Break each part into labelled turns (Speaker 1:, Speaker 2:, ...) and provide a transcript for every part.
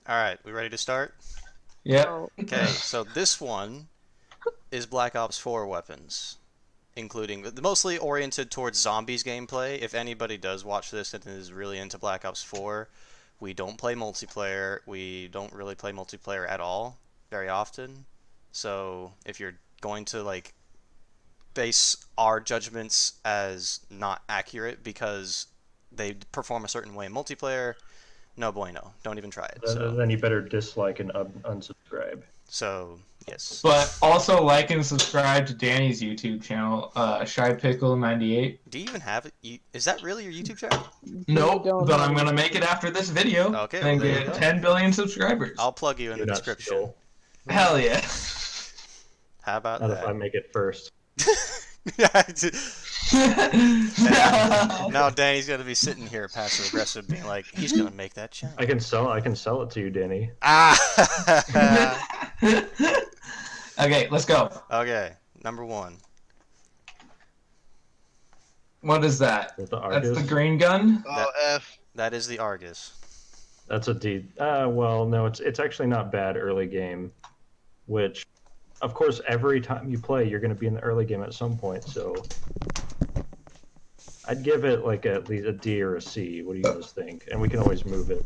Speaker 1: Alright, we ready to start?
Speaker 2: Yep.
Speaker 3: Oh,
Speaker 1: Okay, so this one is Black Ops 4 weapons, including mostly oriented towards zombies gameplay. If anybody does watch this and is really into Black Ops 4, we don't play multiplayer. We don't really play multiplayer at all very often. So if you're going to like base our judgments as not accurate because they perform a certain way in multiplayer, no bueno. Don't even try it.
Speaker 4: Then you better dislike and unsubscribe.
Speaker 1: So yes.
Speaker 2: But also like and subscribe to Danny's YouTube channel, Shy Pickle 98.
Speaker 1: Do you even have it? Is that really your YouTube channel?
Speaker 2: Nope,
Speaker 3: don't
Speaker 2: but
Speaker 3: know.
Speaker 2: I'm gonna make it after this video
Speaker 1: Okay,
Speaker 2: and
Speaker 1: well, there you
Speaker 2: get
Speaker 1: go.
Speaker 2: 10 billion subscribers.
Speaker 1: I'll plug you in
Speaker 4: Do
Speaker 1: the
Speaker 4: not
Speaker 1: description.
Speaker 4: steal.
Speaker 2: Hell yeah.
Speaker 1: How about
Speaker 4: Not if I
Speaker 1: that?
Speaker 4: make it first.
Speaker 1: Now Danny's gonna be sitting here passive aggressive, being like, he's gonna make that channel.
Speaker 4: I can sell it to you, Danny.
Speaker 1: Ah.
Speaker 2: Okay, let's go.
Speaker 1: Okay, number one.
Speaker 2: What is that?
Speaker 4: With the
Speaker 2: That's
Speaker 4: Argus.
Speaker 2: the green gun?
Speaker 5: Oh, F.
Speaker 1: That is the Argus.
Speaker 4: That's a D. Well, no, it's actually not bad early game, which, of course, every time you play, you're going to be in the early game at some point. So, I'd give it like at least a D or a C. What do you guys think? And we can always move it.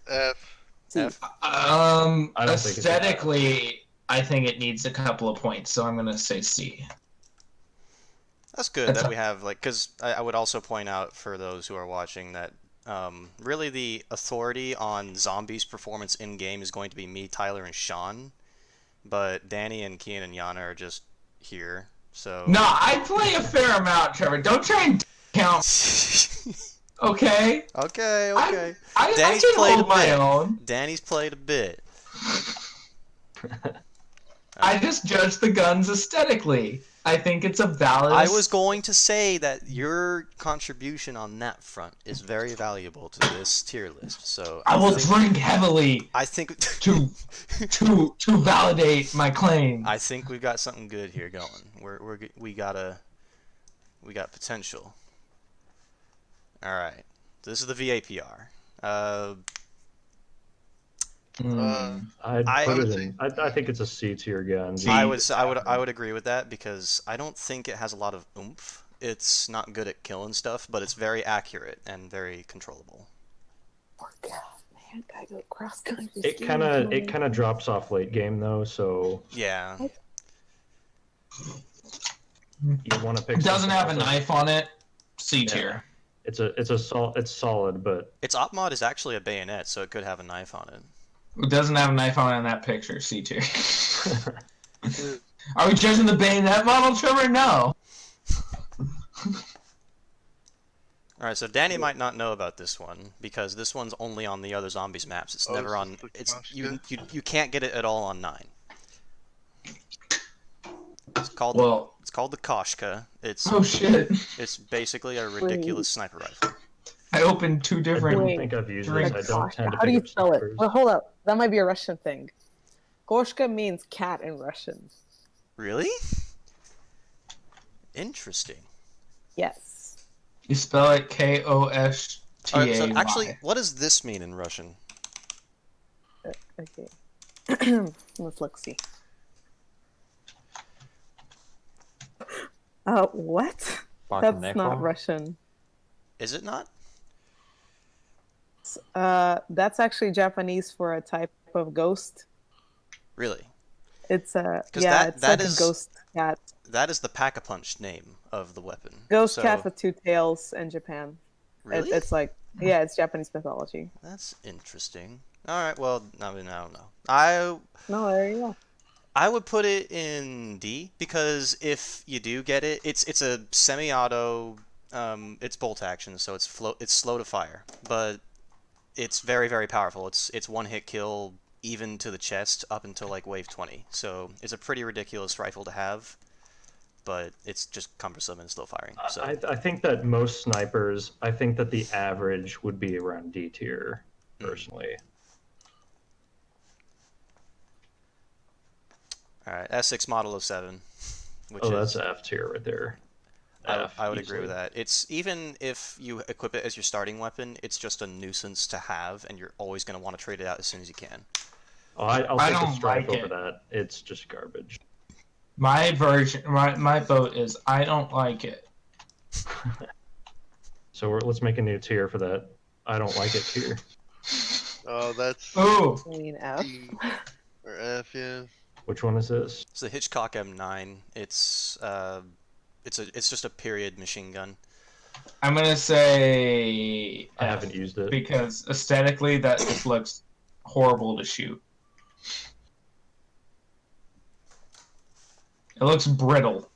Speaker 5: F.
Speaker 1: F.
Speaker 4: I don't think it's
Speaker 2: Aesthetically, I think it needs a couple of points, so I'm gonna say C.
Speaker 1: That's good
Speaker 2: That's
Speaker 1: that
Speaker 2: a-
Speaker 1: we have, like, because I would also point out for those who are watching that really the authority on zombies' performance in-game is going to be me, Tyler, and Sean. But Danny and Kian and Yana are just here, so...
Speaker 2: No, I play a fair amount, Trevor. Don't try and count, okay?
Speaker 1: Okay,
Speaker 2: I-
Speaker 1: okay.
Speaker 2: I
Speaker 1: Danny's
Speaker 2: can
Speaker 1: played
Speaker 2: hold
Speaker 1: a
Speaker 2: my
Speaker 1: bit.
Speaker 2: own.
Speaker 1: Danny's played a bit.
Speaker 2: I just judge the guns aesthetically. I think it's a valid...
Speaker 1: I was going to say that your contribution on that front is very valuable to this tier list, so...
Speaker 2: I will drink heavily
Speaker 1: I think...
Speaker 2: to validate my claim.
Speaker 1: I think we've got something good here going. We got potential. All right, this is the VAPR.
Speaker 4: I think it's a C tier gun.
Speaker 1: I would agree with that because I don't think it has a lot of oomph. It's not good at killing stuff, but it's very accurate and very controllable.
Speaker 3: poor cat, man. Gotta go cross country.
Speaker 4: It kind of drops off late game though, so
Speaker 1: Yeah.
Speaker 4: you want to pick.
Speaker 2: It doesn't
Speaker 4: something
Speaker 2: have a
Speaker 4: else.
Speaker 2: knife on it. C tier.
Speaker 4: It's solid, but
Speaker 1: Its op mod is actually a bayonet, so it could have a knife on it.
Speaker 2: It doesn't have a knife on it in that picture. C tier. Are we judging the bayonet model, Trevor? No.
Speaker 1: All right, so Danny might not know about this one because this one's only on the other zombies maps. It's never on.
Speaker 5: it's the
Speaker 1: You can't get it at all on 9. It's called the Koshka.
Speaker 2: Oh shit!
Speaker 1: It's basically a ridiculous sniper rifle.
Speaker 2: I opened two
Speaker 4: I
Speaker 2: different.
Speaker 4: don't
Speaker 3: Wait.
Speaker 4: think I've used
Speaker 2: Drink
Speaker 4: this. I don't tend to
Speaker 3: How do you
Speaker 4: pick up
Speaker 3: spell it?
Speaker 4: snipers.
Speaker 3: Well, hold up. That might be a Russian thing. Gorshka means cat in Russian.
Speaker 1: Really? Interesting.
Speaker 3: Yes.
Speaker 2: You spell it K-O-S-T-A-Y.
Speaker 1: All right, so actually, what does this mean in Russian?
Speaker 3: Okay. Let's look. See. What? That's not Russian.
Speaker 1: Is it not?
Speaker 3: That's actually Japanese for a type of ghost.
Speaker 1: Really?
Speaker 3: It's a
Speaker 1: 'Cause
Speaker 3: it's
Speaker 1: that
Speaker 3: like
Speaker 1: is-
Speaker 3: a ghost cat.
Speaker 1: That is the Pack-a-Punch name of the weapon.
Speaker 3: Ghost
Speaker 1: So-
Speaker 3: cat with two tails in Japan.
Speaker 1: Really?
Speaker 3: It's like it's Japanese mythology.
Speaker 1: That's interesting. All right. Well, I mean, I don't know.
Speaker 3: No, there you go.
Speaker 1: I would put it in D because if you do get it, it's a semi-auto. It's bolt action, so it's slow to fire, but it's very very powerful. It's one hit kill even to the chest up until like wave 20. So it's a pretty ridiculous rifle to have, but it's just cumbersome and slow firing. So
Speaker 4: I think that most snipers, I think that the average would be around D tier, personally.
Speaker 1: all right, S6 Model 07, which
Speaker 4: Oh,
Speaker 1: is
Speaker 4: that's F tier right there.
Speaker 1: I would agree
Speaker 4: easily.
Speaker 1: with that. It's even if you equip it as your starting weapon, it's just a nuisance to have, and you're always going to want to trade it out as soon as you can.
Speaker 4: Oh, I'll
Speaker 2: I
Speaker 4: take the
Speaker 2: don't
Speaker 4: strife
Speaker 2: like
Speaker 4: over
Speaker 2: it.
Speaker 4: that. It's just garbage.
Speaker 2: My version, my vote is I don't like it.
Speaker 4: So let's make a new tier for that. I don't like it tier.
Speaker 5: Oh, that's
Speaker 2: Ooh,
Speaker 3: I mean F.
Speaker 5: D or F, yeah.
Speaker 4: Which one is this?
Speaker 1: It's the Hitchcock M9. It's just a period machine gun.
Speaker 2: I'm gonna say
Speaker 4: I
Speaker 2: F,
Speaker 4: haven't used it.
Speaker 2: because aesthetically that just looks horrible to shoot. It looks brittle.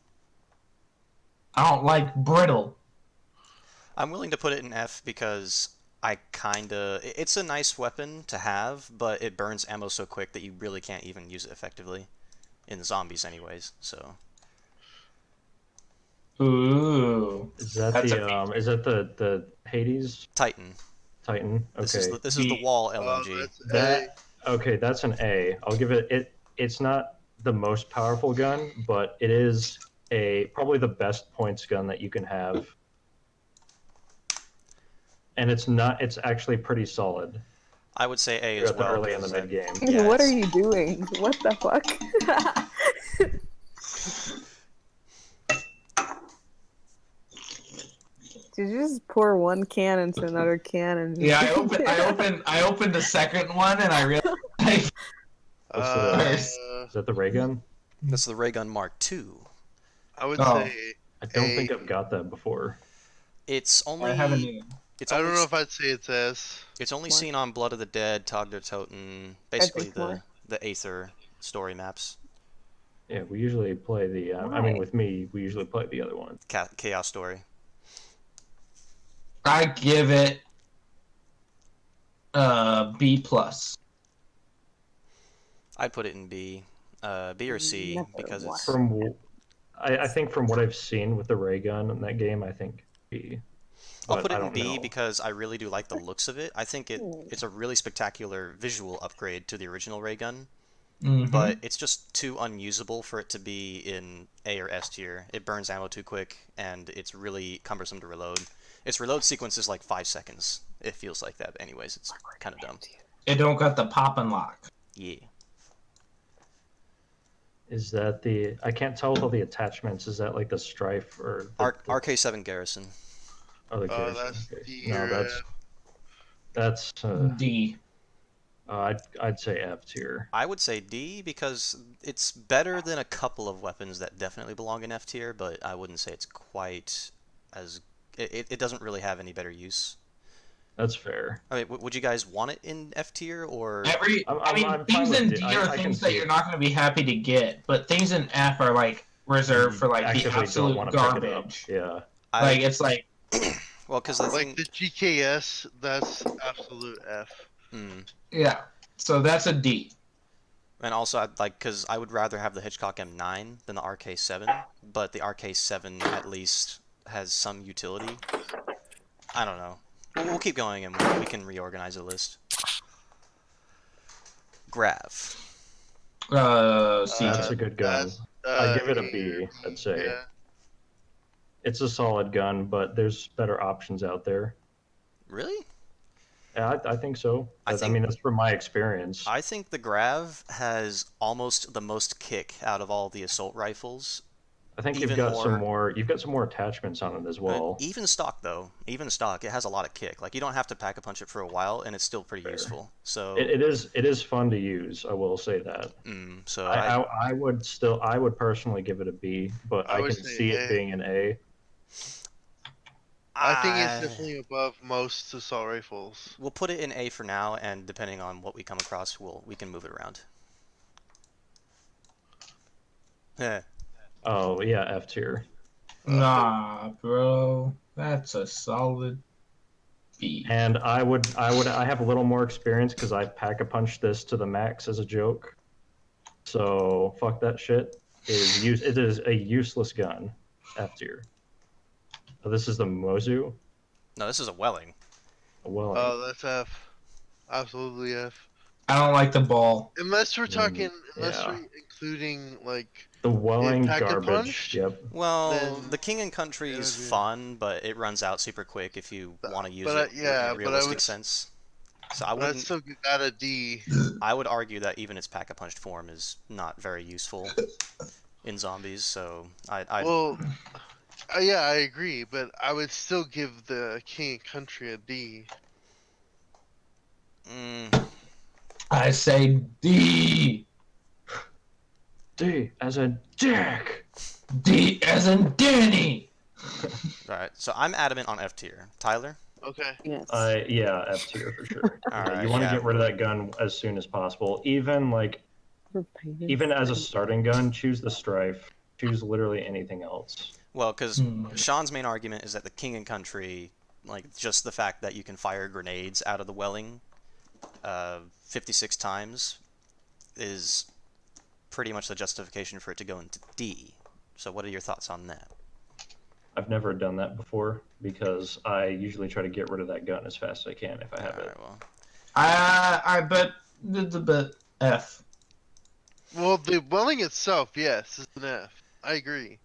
Speaker 2: I don't like brittle.
Speaker 1: I'm willing to put it in F because it's a nice weapon to have, but it burns ammo so quick that you really can't even use it effectively in zombies anyways. So
Speaker 2: Ooh,
Speaker 4: Is that
Speaker 2: That's
Speaker 4: the Hades
Speaker 1: Titan.
Speaker 4: Titan?
Speaker 1: This is
Speaker 4: Okay.
Speaker 1: this is the
Speaker 2: B.
Speaker 1: wall
Speaker 5: Oh,
Speaker 1: LMG.
Speaker 5: that's
Speaker 4: That okay, that's an A. I'll give it it's not the most powerful gun, but it is probably the best points gun that you can have. And it's actually pretty solid.
Speaker 1: I would say A
Speaker 4: You're
Speaker 1: as
Speaker 4: at the
Speaker 1: well.
Speaker 4: early and the
Speaker 1: 'cause
Speaker 4: mid game.
Speaker 1: Yeah,
Speaker 3: What are
Speaker 1: it's-
Speaker 3: you doing? What the fuck? Did you just pour one can into another can and
Speaker 2: yeah. I opened the second one and I realized
Speaker 4: Is that the ray gun?
Speaker 1: This is the ray gun Mark II.
Speaker 5: I would
Speaker 2: Oh.
Speaker 5: say
Speaker 4: I don't
Speaker 5: A.
Speaker 4: think I've got that before.
Speaker 1: It's only
Speaker 2: I haven't even.
Speaker 1: it's
Speaker 5: I
Speaker 1: only
Speaker 5: don't know if I'd say it's S.
Speaker 1: it's only
Speaker 3: What?
Speaker 1: seen on Blood of the Dead, Tag der Toten, basically
Speaker 3: think more.
Speaker 1: the Aether story maps,
Speaker 4: Yeah, we usually play the. I mean, with me, we usually play the other one.
Speaker 1: Chaos Story.
Speaker 2: I give it B plus.
Speaker 1: I'd put it in B, B or C
Speaker 3: Never
Speaker 1: because it's
Speaker 4: I think from what I've seen with the ray gun in that game, I think B.
Speaker 1: I'll
Speaker 4: But
Speaker 1: put
Speaker 4: I
Speaker 1: it in
Speaker 4: don't
Speaker 1: B
Speaker 4: know.
Speaker 1: because I really do like the looks of it. I think it's a really spectacular visual upgrade to the original ray gun,
Speaker 2: Mhm.
Speaker 1: but it's just too unusable for it to be in A or S tier. It burns ammo too quick, and it's really cumbersome to reload. Its reload sequence is like 5 seconds. It feels like that, but anyways, it's kind of dumb.
Speaker 2: It don't got the pop and lock.
Speaker 1: Yeah.
Speaker 4: Is that the? I can't tell with all the attachments. Is that like the strife or the,
Speaker 1: RK7 Garrison.
Speaker 4: oh, the
Speaker 5: Oh,
Speaker 4: garrison?
Speaker 5: that's
Speaker 4: Okay.
Speaker 5: D
Speaker 4: No,
Speaker 5: or
Speaker 4: that's
Speaker 2: D.
Speaker 4: I'd say F tier.
Speaker 1: I would say D because it's better than a couple of weapons that definitely belong in F tier, but I wouldn't say it's quite as it doesn't really have any better use.
Speaker 4: That's fair.
Speaker 1: I mean, would you guys want it in F tier or?
Speaker 4: I'm
Speaker 2: Things
Speaker 4: fine
Speaker 2: in
Speaker 4: with
Speaker 2: D
Speaker 4: D.
Speaker 2: are
Speaker 4: I can
Speaker 2: things that
Speaker 4: see
Speaker 2: you're
Speaker 4: it.
Speaker 2: not going to be happy to get, but things in F are like reserved for like the
Speaker 4: Actively don't
Speaker 2: absolute
Speaker 4: want to pick it up.
Speaker 2: garbage.
Speaker 4: Yeah.
Speaker 2: Like it's like
Speaker 1: Well, because the thing.
Speaker 5: Like the GKS, that's absolute F.
Speaker 2: yeah. So that's a D.
Speaker 1: And also, I'd like because I would rather have the Hitchcock M9 than the RK7, but the RK7 at least has some utility. I don't know. We'll keep going and we can reorganize the list. Grav.
Speaker 2: C.
Speaker 4: That's a good gun.
Speaker 5: That's,
Speaker 4: I'd give it a
Speaker 5: A
Speaker 4: B,
Speaker 5: or D,
Speaker 4: I'd say.
Speaker 5: Yeah.
Speaker 4: It's a solid gun, but there's better options out there.
Speaker 1: Really?
Speaker 4: Yeah, I think so.
Speaker 1: I
Speaker 4: I mean, that's from my experience.
Speaker 1: I think the Grav has almost the most kick out of all the assault rifles.
Speaker 4: I think
Speaker 1: even
Speaker 4: you've got some
Speaker 1: more-
Speaker 4: more. You've got some more attachments on it as well.
Speaker 1: Even stock though, even stock, it has a lot of kick. Like you don't have to pack a punch it for a while, and it's still pretty useful. So
Speaker 4: It is fun to use. I will say that.
Speaker 1: so
Speaker 4: I would personally give it a B, but
Speaker 5: I
Speaker 4: I
Speaker 5: would
Speaker 4: can
Speaker 5: say
Speaker 4: see
Speaker 5: A.
Speaker 4: it being an A.
Speaker 5: I think it's definitely above most assault rifles.
Speaker 1: We'll put it in A for now, and depending on what we come across, we can move it around. Yeah.
Speaker 4: Oh yeah, F tier.
Speaker 2: Nah, bro. That's a solid B.
Speaker 4: And I have a little more experience because I've pack-a-punched this to the max as a joke. So fuck that shit. It is a useless gun. F tier. So this is the Mozu.
Speaker 1: No, this is a Welling.
Speaker 4: Well,
Speaker 5: Oh, that's F. Absolutely F.
Speaker 2: I don't like the ball.
Speaker 5: Unless we're talking,
Speaker 4: yeah.
Speaker 5: we're including like
Speaker 4: The Welling
Speaker 5: pack a
Speaker 4: garbage.
Speaker 5: punch?
Speaker 4: Yep.
Speaker 1: Well,
Speaker 5: Then
Speaker 1: the King and Country
Speaker 5: it
Speaker 1: is
Speaker 5: would be-
Speaker 1: fun, but it runs out super quick if you want to use
Speaker 5: but
Speaker 1: it
Speaker 5: yeah,
Speaker 1: in a
Speaker 5: but I
Speaker 1: realistic
Speaker 5: would-
Speaker 1: sense. So I
Speaker 5: But I'd
Speaker 1: wouldn't.
Speaker 5: still give that a D.
Speaker 1: I would argue that even its pack-a-punched form is not very useful in zombies. So
Speaker 5: Well, yeah, I agree, but I would still give the King and Country a D.
Speaker 2: I say D.
Speaker 4: D as a dick.
Speaker 2: D as in Danny.
Speaker 1: all right. So I'm adamant on F tier. Tyler.
Speaker 5: Okay.
Speaker 3: Yes.
Speaker 4: Yeah, F tier for sure.
Speaker 1: All
Speaker 4: Yeah,
Speaker 1: right,
Speaker 4: you want to
Speaker 1: yeah.
Speaker 4: get rid of that gun as soon as possible. Even as a starting gun, choose the Strife. Choose literally anything else.
Speaker 1: Well, because Sean's main argument is that the King and Country, like just the fact that you can fire grenades out of the Welling 56 times, is pretty much the justification for it to go into D. So what are your thoughts on that?
Speaker 4: I've never done that before because I usually try to get rid of that gun as fast as I can if I have it.
Speaker 1: Alright, well.
Speaker 2: I bet the F.
Speaker 5: Well, the Welling itself, yes, is an F. I agree.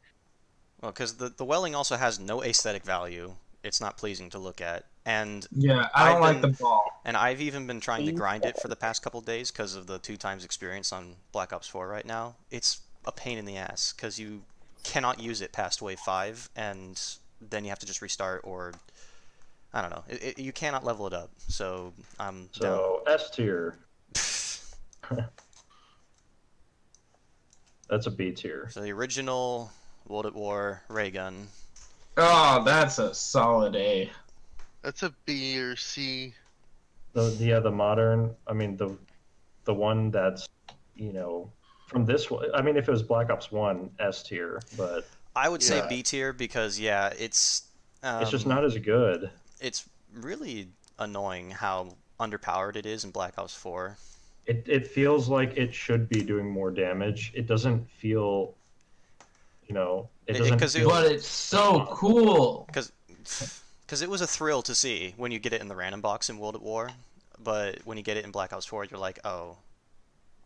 Speaker 1: Well, because the Welling also has no aesthetic value. It's not pleasing to look at. And
Speaker 2: Yeah, I don't
Speaker 1: I've
Speaker 2: like
Speaker 1: been-
Speaker 2: the ball.
Speaker 1: and I've even been trying to grind it for the past couple days because of the 2 times experience on Black Ops 4 right now. It's a pain in the ass because you cannot use it past wave 5, and then you have to just restart, or I don't know. You cannot level it up. So I'm
Speaker 4: So S tier. That's a B tier.
Speaker 1: So the original World at War ray gun.
Speaker 2: Oh, that's a solid A.
Speaker 5: That's a B or C.
Speaker 4: The modern. I mean the one that's from this one. I mean if it was Black Ops 1, S tier, but
Speaker 1: I would say
Speaker 5: Yeah.
Speaker 1: B tier because yeah, it's
Speaker 4: it's just not as good.
Speaker 1: It's really annoying how underpowered it is in Black Ops 4.
Speaker 4: It feels like it should be doing more damage. It doesn't feel, it doesn't
Speaker 1: 'cause it-
Speaker 4: feel.
Speaker 2: But it's so cool.
Speaker 1: Because it was a thrill to see when you get it in the random box in World at War, but when you get it in Black Ops 4, you're like, oh,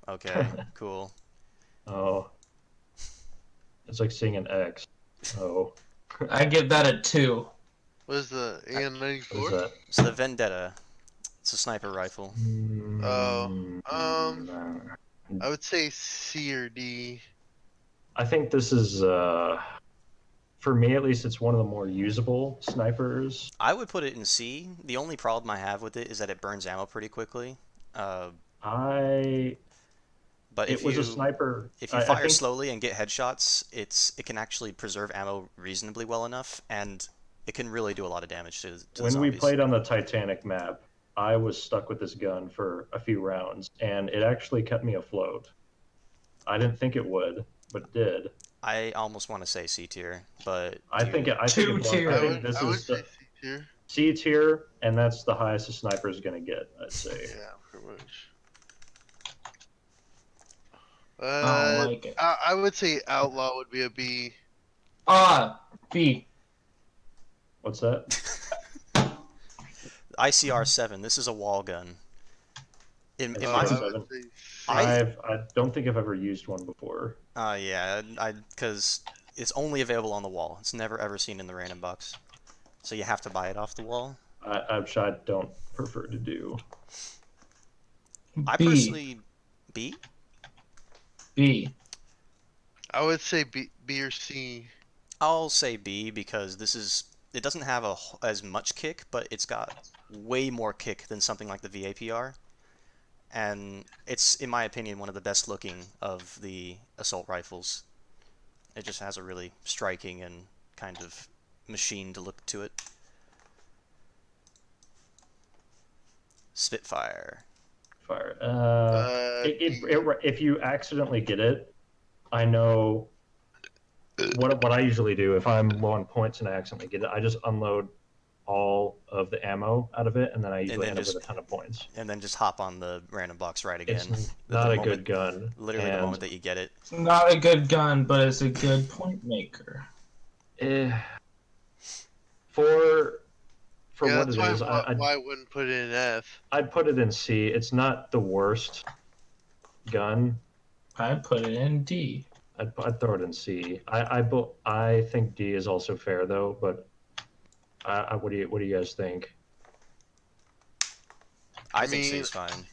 Speaker 1: okay, cool.
Speaker 4: Oh, it's like seeing an X. Oh,
Speaker 2: I give that a 2.
Speaker 5: What is the
Speaker 4: what is
Speaker 5: AN-94?
Speaker 4: that?
Speaker 1: It's the Vendetta. It's a sniper rifle.
Speaker 5: I would say C or D.
Speaker 4: I think this is, for me at least, it's one of the more usable snipers.
Speaker 1: I would put it in C. The only problem I have with it is that it burns ammo pretty quickly. But
Speaker 4: It was a sniper.
Speaker 1: if you
Speaker 4: I
Speaker 1: fire
Speaker 4: think
Speaker 1: slowly and get headshots, it can actually preserve ammo reasonably well enough, and it can really do a lot of damage to the
Speaker 4: when we
Speaker 1: zombies.
Speaker 4: played on the Titanic map, I was stuck with this gun for a few rounds, and it actually kept me afloat. I didn't think it would, but it did.
Speaker 1: I almost want to say C tier, but
Speaker 4: I think
Speaker 2: Two tier.
Speaker 4: I
Speaker 5: I
Speaker 4: think
Speaker 5: would,
Speaker 4: this
Speaker 5: I would
Speaker 4: is
Speaker 5: say
Speaker 4: the
Speaker 5: C tier.
Speaker 4: C tier, and that's the highest a sniper is going to get, I'd say.
Speaker 5: Yeah, pretty much.
Speaker 2: I don't like it.
Speaker 5: I would say Outlaw would be a B.
Speaker 2: B.
Speaker 4: What's that?
Speaker 1: ICR-7. This is a wall gun. In
Speaker 4: It's
Speaker 1: my
Speaker 4: awesome.
Speaker 5: I would say C.
Speaker 4: I don't think I've ever used one before.
Speaker 1: yeah, because it's only available on the wall. It's never ever seen in the random box, so you have to buy it off the wall.
Speaker 4: I don't prefer to do.
Speaker 1: I
Speaker 2: B.
Speaker 1: personally B.
Speaker 2: B.
Speaker 5: I would say B or C.
Speaker 1: I'll say B because it doesn't have as much kick, but it's got way more kick than something like the VAPR. And it's, in my opinion, one of the best looking of the assault rifles. It just has a really striking and kind of machined look to it. Spitfire.
Speaker 4: Fire.
Speaker 5: D.
Speaker 4: If you accidentally get it, I know what I usually do if I'm low on points and I accidentally get it. I just unload all of the ammo out of it, and then I usually end up with a ton of points.
Speaker 1: And then just hop on the random box right again.
Speaker 4: It's
Speaker 1: The
Speaker 4: not a
Speaker 1: moment-
Speaker 4: good gun.
Speaker 1: Literally the
Speaker 4: and,
Speaker 1: moment that you get it.
Speaker 2: It's not a good gun, but it's a good point maker.
Speaker 4: For
Speaker 5: Yeah,
Speaker 4: what
Speaker 5: that's
Speaker 4: it
Speaker 5: why,
Speaker 4: is,
Speaker 5: why I wouldn't put it in F.
Speaker 4: I'd put it in C. It's not the worst gun.
Speaker 2: I'd put it in D.
Speaker 4: I'd throw it in C. I think D is also fair though, but what do you guys think?
Speaker 1: I
Speaker 5: I
Speaker 1: think C
Speaker 5: mean,
Speaker 1: is fine.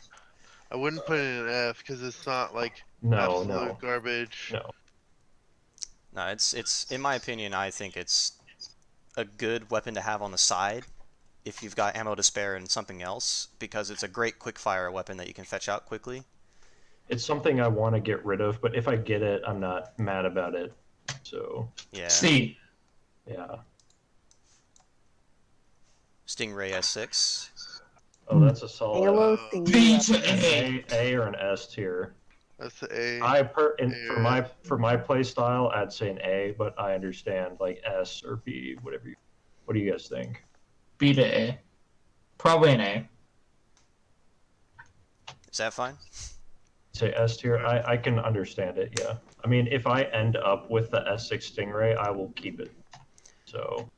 Speaker 5: I wouldn't put it in F because it's not like
Speaker 4: No,
Speaker 5: absolute garbage.
Speaker 4: no.
Speaker 1: No, it's in my opinion, I think it's a good weapon to have on the side if you've got ammo to spare and something else, because it's a great quick fire weapon that you can fetch out quickly.
Speaker 4: It's something I want to get rid of, but if I get it, I'm not mad about it. So
Speaker 1: Yeah.
Speaker 2: C.
Speaker 4: yeah.
Speaker 1: Stingray S6.
Speaker 4: Oh, that's a solid
Speaker 3: Halo
Speaker 5: Uh,
Speaker 3: C
Speaker 2: B
Speaker 3: weapon.
Speaker 2: to A.
Speaker 4: A or an S tier.
Speaker 5: That's the A.
Speaker 4: For my play style, I'd say an A, but I understand like S or B, whatever. What do you guys think?
Speaker 2: B to A. Probably an A.
Speaker 1: Is that fine?
Speaker 4: Say S tier. I can understand it. Yeah. I mean, if I end up with the S6 Stingray, I will keep it. So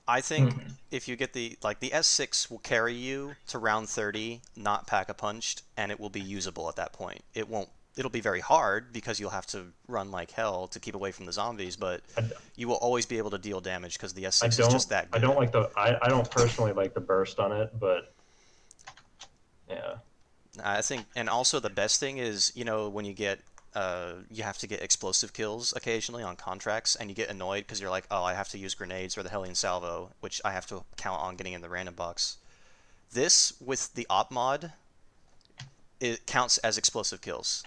Speaker 1: I think if you get the S6 will carry you to round 30, not pack a punched, and it will be usable at that point. It'll be very hard because you'll have to run like hell to keep away from the zombies, but you will always be able to deal damage because the S6 is just that good.
Speaker 4: I don't personally like the burst on it, but yeah.
Speaker 1: I think, and also the best thing is, when you get, you have to get explosive kills occasionally on contracts, and you get annoyed because you're like, oh, I have to use grenades or the Hellion Salvo, which I have to count on getting in the random box. This, with the op mod, it counts as explosive kills,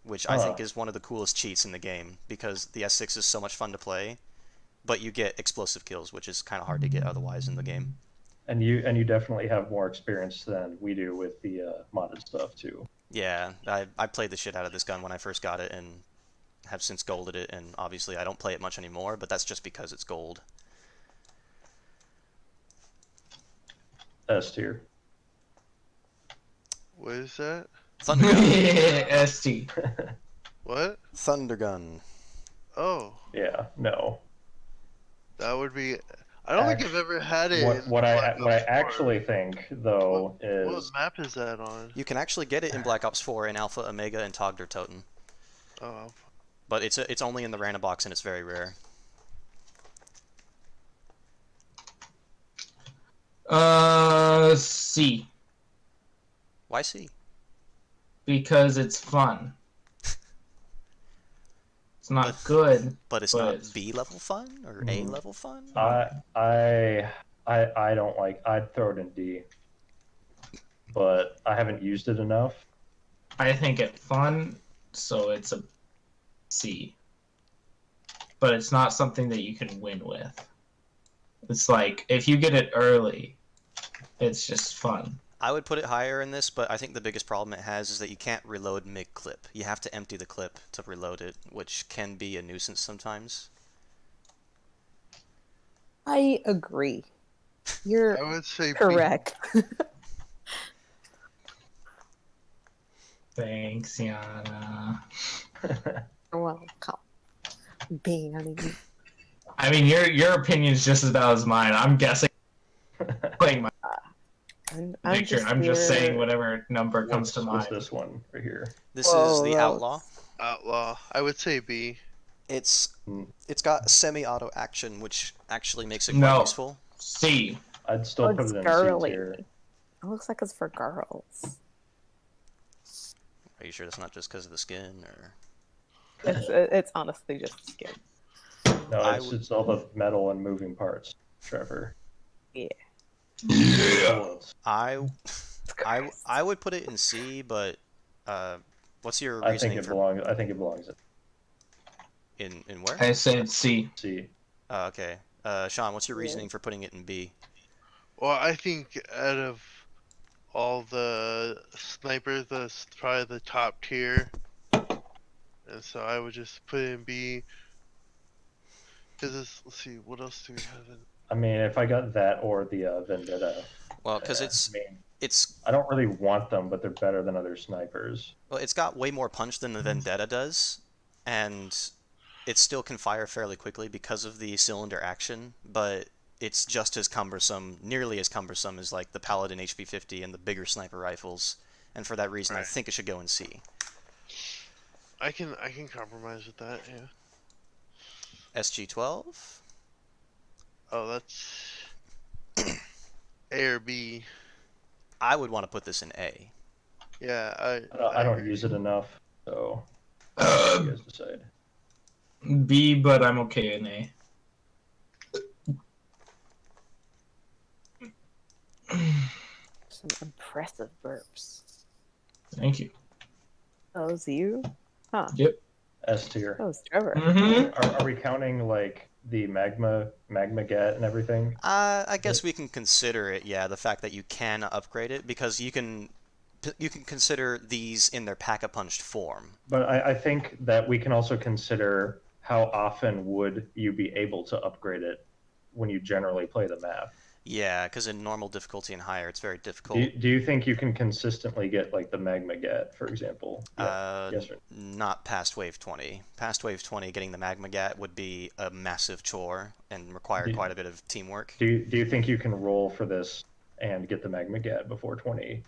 Speaker 1: which I think is one of the coolest cheats in the game, because the S6 is so much fun to play, but you get explosive kills, which is kind of hard to get otherwise in the game.
Speaker 4: And you definitely have more experience than we do with the modded stuff too.
Speaker 1: Yeah, I played the shit out of this gun when I first got it, and have since golded it, and obviously I don't play it much anymore, but that's just because it's gold.
Speaker 4: S tier.
Speaker 5: What is that?
Speaker 1: Thundergun.
Speaker 2: ST.
Speaker 5: What?
Speaker 1: Thundergun.
Speaker 5: Oh,
Speaker 4: Yeah. No.
Speaker 5: that would be. I don't think I've ever had it.
Speaker 4: What
Speaker 5: in
Speaker 4: I
Speaker 5: Black Ops 4.
Speaker 4: actually think though
Speaker 5: What
Speaker 4: is
Speaker 5: map is that on?
Speaker 1: You can actually get it in Black Ops 4 in Alpha, Omega, and Tog der Toten,
Speaker 5: Oh,
Speaker 1: but it's only in the random box and it's very rare.
Speaker 2: C.
Speaker 1: Why C?
Speaker 2: Because it's fun. It's not
Speaker 1: But-
Speaker 2: good.
Speaker 1: But it's
Speaker 2: But
Speaker 1: not
Speaker 2: it's-
Speaker 1: B level fun or A level fun?
Speaker 4: I don't like. I'd throw it in D, but I haven't used it enough.
Speaker 2: I think it's fun, so it's a C. But it's not something that you can win with. It's like, if you get it early, it's just fun.
Speaker 1: I would put it higher in this, but I think the biggest problem it has is that you can't reload mid-clip. You have to empty the clip to reload it, which can be a nuisance sometimes.
Speaker 3: I agree. You're
Speaker 5: I would say B.
Speaker 3: correct.
Speaker 2: Thanks, Yana.
Speaker 3: You're welcome. Banning.
Speaker 2: I mean, your opinion is just as bad as mine. I'm guessing. Playing my picture. I'm just saying whatever number comes to
Speaker 4: What's
Speaker 2: mind.
Speaker 4: this one right here?
Speaker 1: This is the Outlaw.
Speaker 5: Outlaw. I would say B.
Speaker 1: It's got semi-auto action, which actually makes it quite
Speaker 2: No.
Speaker 1: useful.
Speaker 2: C.
Speaker 4: I'd still
Speaker 3: Oh,
Speaker 4: put
Speaker 3: it's
Speaker 4: it in
Speaker 3: girly.
Speaker 4: C tier.
Speaker 3: It looks like it's for girls.
Speaker 1: Are you sure that's not just because of the skin, or?
Speaker 3: It's honestly just skin.
Speaker 4: No,
Speaker 1: I
Speaker 4: it's all the metal and moving parts, Trevor.
Speaker 3: Yeah.
Speaker 2: Yeah.
Speaker 1: I would put it in C, but what's your reasoning for
Speaker 4: I think it belongs
Speaker 1: in where?
Speaker 2: I said C.
Speaker 4: in C.
Speaker 1: Okay. Sean, what's your reasoning for putting it in B?
Speaker 5: Well, I think out of all the snipers, that's probably the top tier. And so I would just put it in B. Because let's see, what else do we have in?
Speaker 4: I mean, if I got that or the Vendetta,
Speaker 1: Well, because
Speaker 4: I mean,
Speaker 1: it's
Speaker 4: I don't really want them, but they're better than other snipers.
Speaker 1: well, it's got way more punch than the Vendetta does, and it still can fire fairly quickly because of the cylinder action, but it's just as cumbersome, nearly as cumbersome as like the Paladin HP50 and the bigger sniper rifles, and for that reason I
Speaker 5: Right.
Speaker 1: think it should go in C.
Speaker 5: I can compromise with that. Yeah.
Speaker 1: SG12.
Speaker 5: Oh, that's A or B.
Speaker 1: I would want to put this in A.
Speaker 5: Yeah,
Speaker 4: I don't
Speaker 5: agree.
Speaker 4: use it enough, so you guys decide.
Speaker 2: B, but I'm okay in A.
Speaker 3: Some impressive burps.
Speaker 2: Thank you.
Speaker 3: Oh, it was you? Huh.
Speaker 2: Yep.
Speaker 4: S tier.
Speaker 3: That was Trevor.
Speaker 2: Mm-hmm.
Speaker 4: Are we counting like the magma get and everything?
Speaker 1: I guess we can consider it, yeah, the fact that you can upgrade it, because you can consider these in their pack-a-punched form.
Speaker 4: But I think that we can also consider how often would you be able to upgrade it when you generally play the map.
Speaker 1: Yeah, because in normal difficulty and higher, it's very difficult.
Speaker 4: Do you think you can consistently get like the magma get, for example? Yeah. Yes or no?
Speaker 1: Not past wave 20. Past wave 20, getting the magma gat would be a massive chore and require quite a bit of teamwork.
Speaker 4: Do you think you can roll for this and get the magma get before 20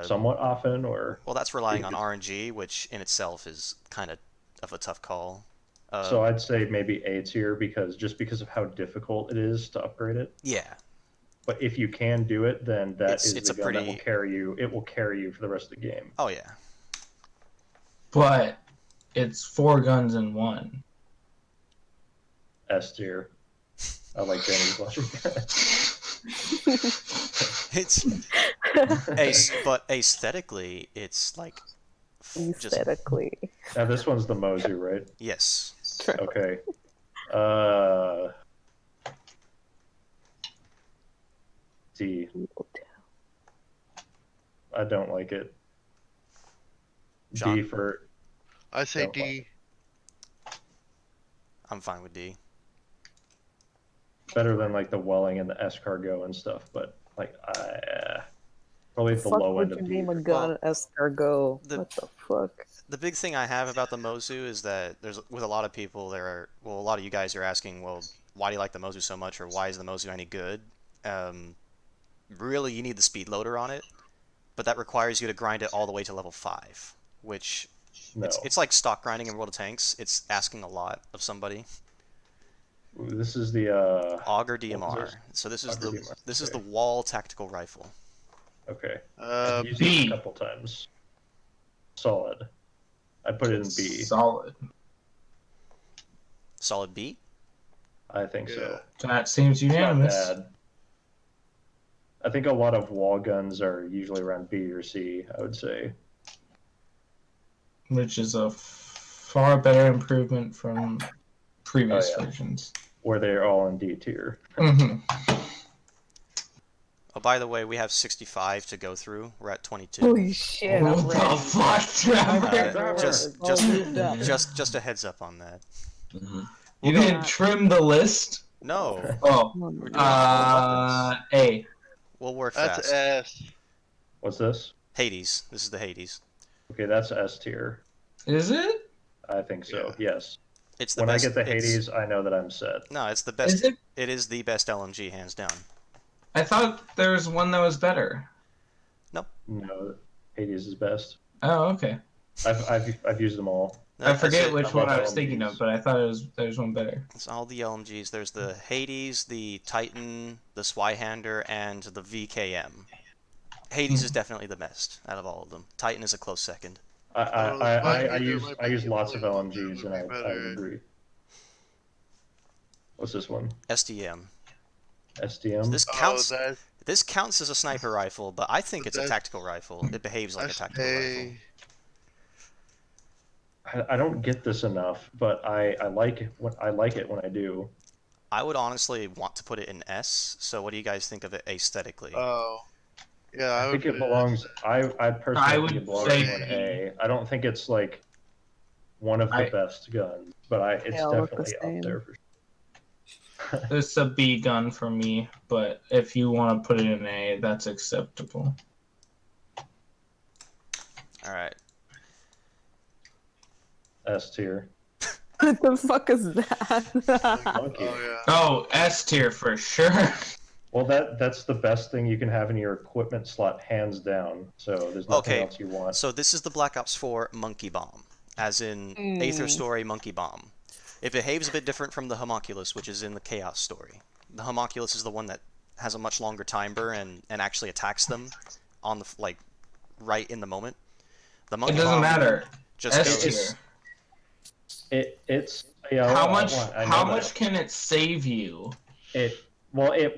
Speaker 4: somewhat often, or?
Speaker 1: Well, that's relying on RNG, which in itself is kind of a tough call.
Speaker 4: So I'd say maybe A tier because of how difficult it is to upgrade it.
Speaker 1: Yeah.
Speaker 4: But if you can do it, then it's
Speaker 1: a
Speaker 4: the gun that will carry you. It will carry you for the rest of the game.
Speaker 1: Oh yeah.
Speaker 2: But it's 4 guns in 1.
Speaker 4: S tier. I like Danny's logic.
Speaker 1: But aesthetically, it's like
Speaker 3: Aesthetically.
Speaker 4: Now this one's the Mozu, right?
Speaker 1: Yes.
Speaker 4: Okay. D. I don't like it.
Speaker 1: John?
Speaker 4: D for.
Speaker 5: I say
Speaker 4: Don't
Speaker 5: D.
Speaker 1: I'm fine with D.
Speaker 4: Better than like the Welling and the escargot and stuff, but like probably the low end of D.
Speaker 3: Name a gun escargot. What the fuck?
Speaker 1: The big thing I have about the Mozu is that with a lot of people a lot of you guys are asking, well, why do you like the Mozu so much, or why is the Mozu any good? Really, you need the speed loader on it, but that requires you to grind it all the way to level 5, which
Speaker 4: No.
Speaker 1: it's like stock grinding in World of Tanks. It's asking a lot of somebody.
Speaker 4: This is the
Speaker 1: Auger DMR. So this is the wall tactical rifle.
Speaker 4: Okay. I've used it a couple times. Solid. I put it in B.
Speaker 2: Solid.
Speaker 1: Solid B?
Speaker 4: I think so.
Speaker 2: That seems
Speaker 4: It's not
Speaker 2: unanimous.
Speaker 4: bad. I think a lot of wall guns are usually around B or C, I would say.
Speaker 2: Which is a far better improvement from previous versions.
Speaker 4: Where they're all in D tier.
Speaker 2: Mm-hmm.
Speaker 1: Oh, by the way, we have 65 to go through. We're at 22.
Speaker 3: Holy shit!
Speaker 2: What
Speaker 3: I'm
Speaker 2: the
Speaker 3: ready.
Speaker 2: fuck, Trevor?
Speaker 1: Just a heads up on that.
Speaker 2: You didn't trim the list?
Speaker 1: No.
Speaker 2: Oh.
Speaker 1: We're doing all weapons.
Speaker 2: A.
Speaker 1: We'll work
Speaker 5: That's
Speaker 1: fast.
Speaker 5: S.
Speaker 4: What's this?
Speaker 1: Hades. This is the Hades.
Speaker 4: Okay, that's S tier.
Speaker 2: Is it?
Speaker 4: I think so. Yes.
Speaker 1: It's the
Speaker 4: When
Speaker 1: best.
Speaker 4: I get the Hades, I know that I'm set.
Speaker 1: No, it's the best.
Speaker 2: Is it?
Speaker 1: It is the best LMG, hands down.
Speaker 2: I thought there was one that was better.
Speaker 4: No, Hades is best.
Speaker 2: Oh, okay.
Speaker 4: I've used them all.
Speaker 1: No,
Speaker 2: I forget
Speaker 1: it's-
Speaker 2: which one I was thinking of, but I thought there was one better.
Speaker 1: It's all the LMGs. There's the Hades, the Titan, the Swyhander, and the VKM. Hades is definitely the best out of all of them. Titan is a close second.
Speaker 4: I use lots of LMGs, and I would agree. What's this one?
Speaker 1: SDM.
Speaker 4: SDM?
Speaker 1: This counts.
Speaker 5: Oh,
Speaker 1: This counts as a sniper rifle, but I think it's a tactical rifle. It behaves like a tactical rifle.
Speaker 4: I don't get this enough, but I like it when I do.
Speaker 1: I would honestly want to put it in S. So what do you guys think of it aesthetically?
Speaker 5: Oh. Yeah,
Speaker 4: I think it belongs. I personally think it belongs
Speaker 2: say
Speaker 4: in A. I don't think it's like one of the best guns, but it's
Speaker 3: They all look the
Speaker 4: definitely
Speaker 3: same.
Speaker 4: up there for sure.
Speaker 2: It's a B gun for me, but if you want to put it in A, that's acceptable.
Speaker 1: All right.
Speaker 4: S tier.
Speaker 3: What the fuck is that?
Speaker 4: Monkey.
Speaker 5: Oh, yeah.
Speaker 2: Oh, S tier for sure.
Speaker 4: Well, that's the best thing you can have in your equipment slot, hands down. So there's nothing else you want.
Speaker 1: So this is the Black Ops 4 Monkey Bomb. as in Aether Story Monkey Bomb. It behaves a bit different from the Homunculus, which is in the Chaos Story. The Homunculus is the one that has a much longer time burn and actually attacks them on the right in the moment. The Monkey
Speaker 2: It doesn't
Speaker 1: Bomb
Speaker 2: matter.
Speaker 1: just
Speaker 2: S
Speaker 1: goes.
Speaker 2: tier.
Speaker 4: It's yeah.
Speaker 2: How
Speaker 4: I
Speaker 2: much?
Speaker 4: know
Speaker 2: How
Speaker 4: that.
Speaker 2: much can it save you?
Speaker 4: It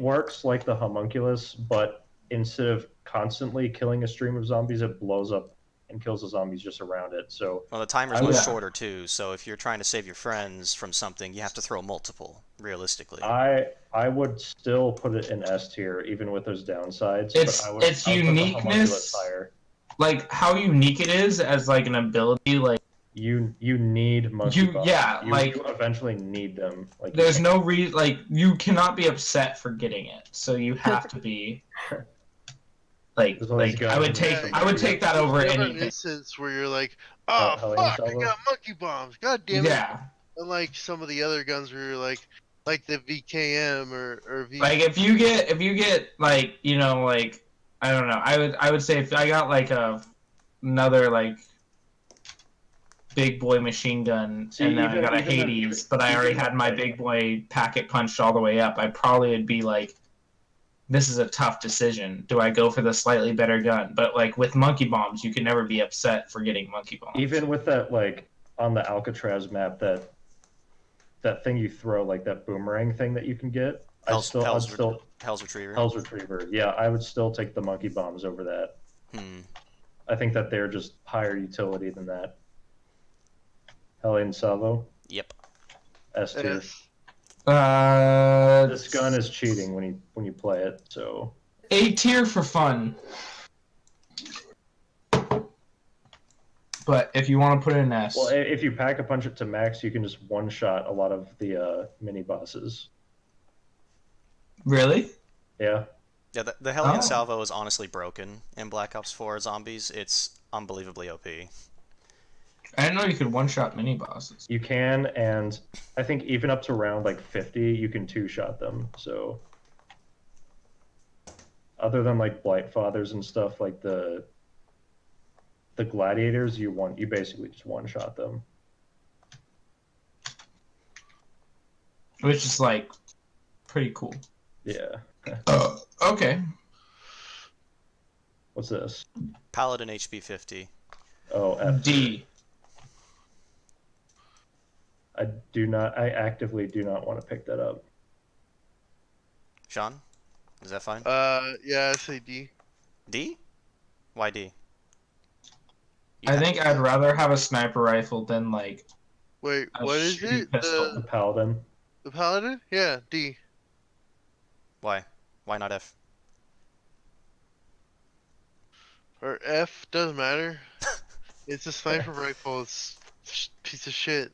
Speaker 4: works like the homunculus, but instead of constantly killing a stream of zombies, it blows up and kills the zombies just around it. So
Speaker 1: Well, the timer's
Speaker 4: I
Speaker 1: much
Speaker 4: would-
Speaker 1: shorter too, so if you're trying to save your friends from something, you have to throw multiple, realistically.
Speaker 4: I would still put it in S tier, even with those downsides.
Speaker 2: It's-
Speaker 4: but I would,
Speaker 2: it's
Speaker 4: I would put the
Speaker 2: uniqueness-
Speaker 4: homunculus higher.
Speaker 2: Like how unique it is as like an ability. Like
Speaker 4: You need monkey bombs.
Speaker 2: yeah,
Speaker 4: you eventually need them. Like
Speaker 2: there's no reason. Like you cannot be upset for getting it, so you have to be. Like
Speaker 4: There's all these
Speaker 2: I would
Speaker 4: guns
Speaker 2: take
Speaker 4: and
Speaker 2: I would take that over
Speaker 5: You have an
Speaker 2: anything.
Speaker 5: instance where you're like, oh
Speaker 4: Hellion
Speaker 5: fuck, I
Speaker 4: Salvo?
Speaker 5: got monkey bombs. God damn it.
Speaker 2: Yeah,
Speaker 5: Unlike some of the other guns where you're like the VKM or V.
Speaker 2: like if you get like like I don't know. I would say if I got like another like big boy machine gun
Speaker 4: See,
Speaker 2: and then I
Speaker 4: even-
Speaker 2: got a
Speaker 4: even
Speaker 2: Hades,
Speaker 4: the-
Speaker 2: but I already
Speaker 4: even
Speaker 2: had my
Speaker 4: the-
Speaker 2: big boy packet punched all the way up, I probably would be like, this is a tough decision. Do I go for the slightly better gun? But like with monkey bombs, you can never be upset for getting monkey bombs.
Speaker 4: even with that, like on the Alcatraz map, that thing you throw, like that boomerang thing that you can get.
Speaker 1: Hell's
Speaker 4: Hell's
Speaker 1: Retriever.
Speaker 4: Retriever. Yeah, I would still take the monkey bombs over that.
Speaker 1: Hmm.
Speaker 4: I think that they're just higher utility than that. Hellion Salvo,
Speaker 1: Yep.
Speaker 4: S tier.
Speaker 2: This
Speaker 4: This gun is cheating when you play it. So
Speaker 2: A tier for fun. But if you want to put it in S,
Speaker 4: well, if you pack a punch it to max, you can just one shot a lot of the mini bosses.
Speaker 2: really?
Speaker 1: Yeah, the Hellion
Speaker 2: Oh.
Speaker 1: Salvo is honestly broken in Black Ops 4 Zombies. It's unbelievably OP.
Speaker 2: I didn't know you could one shot mini bosses.
Speaker 4: You can, and I think even up to round like 50, you can two shot them. So other than like Blight Fathers and stuff, like the gladiators, you basically just one shot them.
Speaker 2: Which is like pretty cool.
Speaker 4: Yeah.
Speaker 2: Okay.
Speaker 4: What's this?
Speaker 1: Paladin HP 50.
Speaker 4: Oh, F.
Speaker 2: D.
Speaker 4: I actively do not want to pick that up.
Speaker 1: Sean, is that fine?
Speaker 5: Yeah, I say D.
Speaker 1: D? Why D?
Speaker 2: I think I'd rather have a sniper rifle than like
Speaker 5: Wait,
Speaker 2: a
Speaker 5: what is
Speaker 2: shitty
Speaker 5: it?
Speaker 2: pistol.
Speaker 4: The Paladin.
Speaker 5: The Paladin? Yeah, D.
Speaker 1: Why? Why not F?
Speaker 5: Or F, doesn't matter. It's a sniper rifle, it's piece of shit.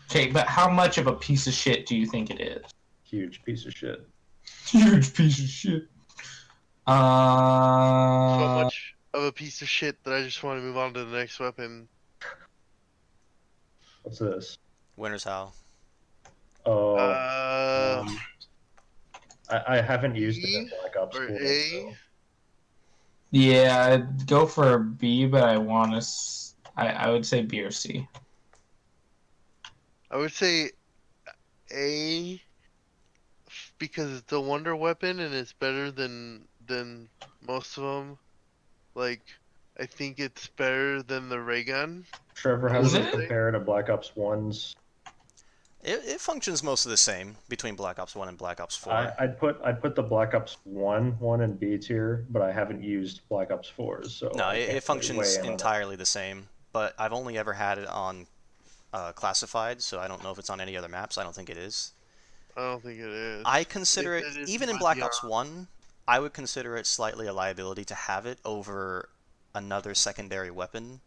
Speaker 2: Okay, but how much of a piece of shit do you think it is?
Speaker 4: Huge piece of shit.
Speaker 2: Huge piece of shit.
Speaker 5: So much of a piece of shit that I just want to move on to the next weapon.
Speaker 4: What's this?
Speaker 1: Winter's Howl.
Speaker 4: Oh, I haven't used it in
Speaker 5: E
Speaker 4: Black Ops
Speaker 5: or
Speaker 4: 4.
Speaker 5: A?
Speaker 4: so-
Speaker 2: Yeah, I'd go for a B, but I want to. I would say B or C.
Speaker 5: I would say A because it's a wonder weapon and it's better than most of them. Like, I think it's better than the ray gun.
Speaker 4: Trevor, how
Speaker 2: Is
Speaker 4: does it
Speaker 2: it?
Speaker 4: compare to Black Ops 1's?
Speaker 1: It functions most of the same between Black Ops 1 and Black Ops 4.
Speaker 4: I'd put the Black Ops 1 in B tier, but I haven't used Black Ops 4's, so
Speaker 1: No,
Speaker 4: I
Speaker 1: it
Speaker 4: can't really
Speaker 1: functions
Speaker 4: weigh in on it.
Speaker 1: entirely the same, but I've only ever had it on classified, so I don't know if it's on any other maps. I don't think it is.
Speaker 5: I don't think it is.
Speaker 1: I consider
Speaker 5: If
Speaker 1: it,
Speaker 5: it is
Speaker 1: even in
Speaker 5: not
Speaker 1: Black
Speaker 5: the
Speaker 1: Ops 1, I would consider it slightly a liability to have it over another secondary weapon,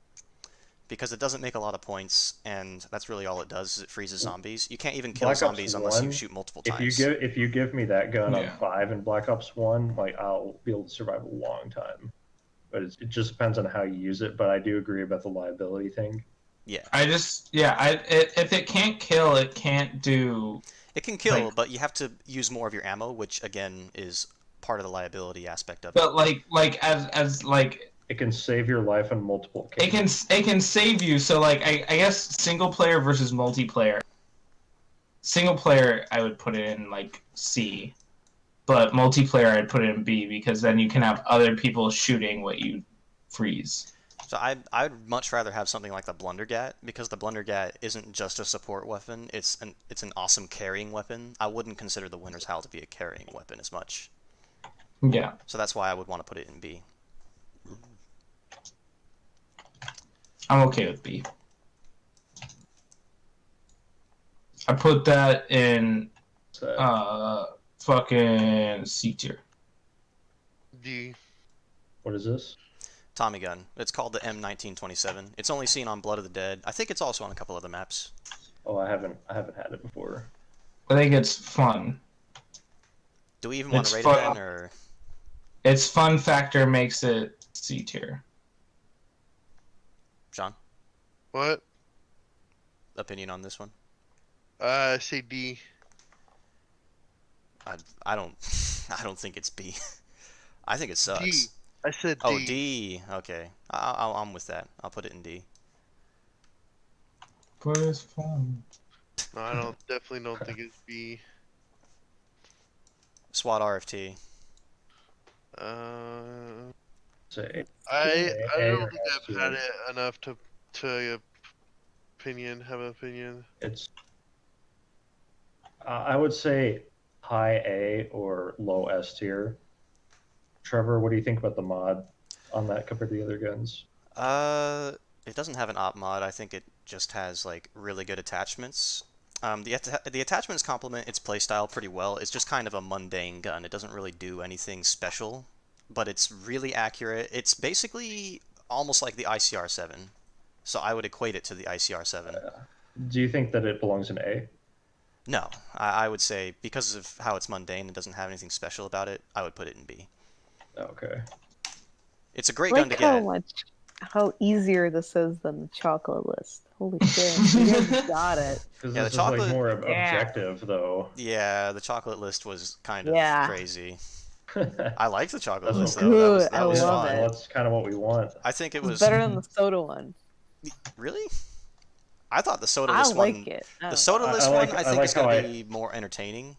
Speaker 1: because it doesn't make a lot of points, and that's really all it does, is it freezes zombies. You can't even kill
Speaker 4: Black Ops
Speaker 1: zombies unless you
Speaker 4: 1,
Speaker 1: shoot multiple
Speaker 4: If
Speaker 1: times.
Speaker 4: you give me that gun
Speaker 2: Yeah.
Speaker 4: on 5 in Black Ops 1, like I'll be able to survive a long time. But it just depends on how you use it. But I do agree about the liability thing.
Speaker 1: Yeah.
Speaker 2: If it can't kill, it can't do.
Speaker 1: It can kill,
Speaker 2: Like-
Speaker 1: but you have to use more of your ammo, which again is part of the liability aspect of it.
Speaker 2: But like as like
Speaker 4: It can save your life on multiple occasions.
Speaker 2: It can save you. So like I guess single player versus multiplayer. Single player I would put it in like C, but multiplayer I'd put it in B because then you can have other people shooting what you freeze.
Speaker 1: So I'd much rather have something like the Blundergat, because the Blundergat isn't just a support weapon, it's an awesome carrying weapon. I wouldn't consider the Winter's Howl to be a carrying weapon as much.
Speaker 2: Yeah.
Speaker 1: So that's why I would want to put it in B.
Speaker 2: I'm okay with B. I put that in fucking C tier.
Speaker 5: D.
Speaker 4: What is this?
Speaker 1: Tommy gun. It's called the M1927. It's only seen on Blood of the Dead. I think it's also on a couple other maps.
Speaker 4: Oh, I haven't had it before.
Speaker 2: I think it's fun.
Speaker 1: Do we even want to
Speaker 2: It's
Speaker 1: rate it
Speaker 2: fun.
Speaker 1: then, or
Speaker 2: Its fun factor makes it C tier.
Speaker 1: Sean?
Speaker 5: What?
Speaker 1: Opinion on this one?
Speaker 5: I say D.
Speaker 1: I don't I don't think it's B. I think it sucks.
Speaker 5: D. I said D.
Speaker 1: Oh, D. Okay. I'm with that. I'll put it in D.
Speaker 2: But it's fun.
Speaker 5: No, I definitely don't think it's B.
Speaker 1: SWAT RFT.
Speaker 4: Say
Speaker 5: I don't
Speaker 4: or
Speaker 5: think
Speaker 4: S
Speaker 5: I've
Speaker 4: tier.
Speaker 5: had it enough to have an opinion.
Speaker 4: It's. I would say high A or low S tier. Trevor, what do you think about the mod on that compared to the other guns?
Speaker 1: It doesn't have an op mod. I think it just has like really good attachments. The attachments complement its playstyle pretty well. It's just kind of a mundane gun. It doesn't really do anything special, but it's really accurate. It's basically almost like the ICR7. So I would equate it to the ICR7.
Speaker 4: Do you think that it belongs in A?
Speaker 1: No, I would say because of how it's mundane and doesn't have anything special about it, I would put it in B.
Speaker 4: Okay.
Speaker 1: It's a great gun to get.
Speaker 3: How easier this is than the chocolate list. Holy shit, you guys got it.
Speaker 4: Because
Speaker 1: Yeah,
Speaker 4: this
Speaker 1: the
Speaker 4: is like
Speaker 1: chocolate-
Speaker 4: more
Speaker 3: Yeah.
Speaker 4: objective, though.
Speaker 1: Yeah, the chocolate list was kind of
Speaker 3: Yeah.
Speaker 1: crazy. I liked the chocolate
Speaker 4: That
Speaker 1: list
Speaker 4: was
Speaker 1: though.
Speaker 3: good.
Speaker 1: That was
Speaker 3: I love
Speaker 1: fun.
Speaker 3: it.
Speaker 4: That's kind of what we want.
Speaker 1: I think it
Speaker 3: It's
Speaker 1: was
Speaker 3: better than the soda one.
Speaker 1: really. I thought the soda
Speaker 3: I
Speaker 1: list
Speaker 3: like
Speaker 1: one.
Speaker 3: it.
Speaker 1: The soda
Speaker 4: I
Speaker 1: list
Speaker 4: like-
Speaker 1: one, I
Speaker 4: I
Speaker 1: think
Speaker 4: like
Speaker 1: is gonna
Speaker 4: how
Speaker 1: be more entertaining.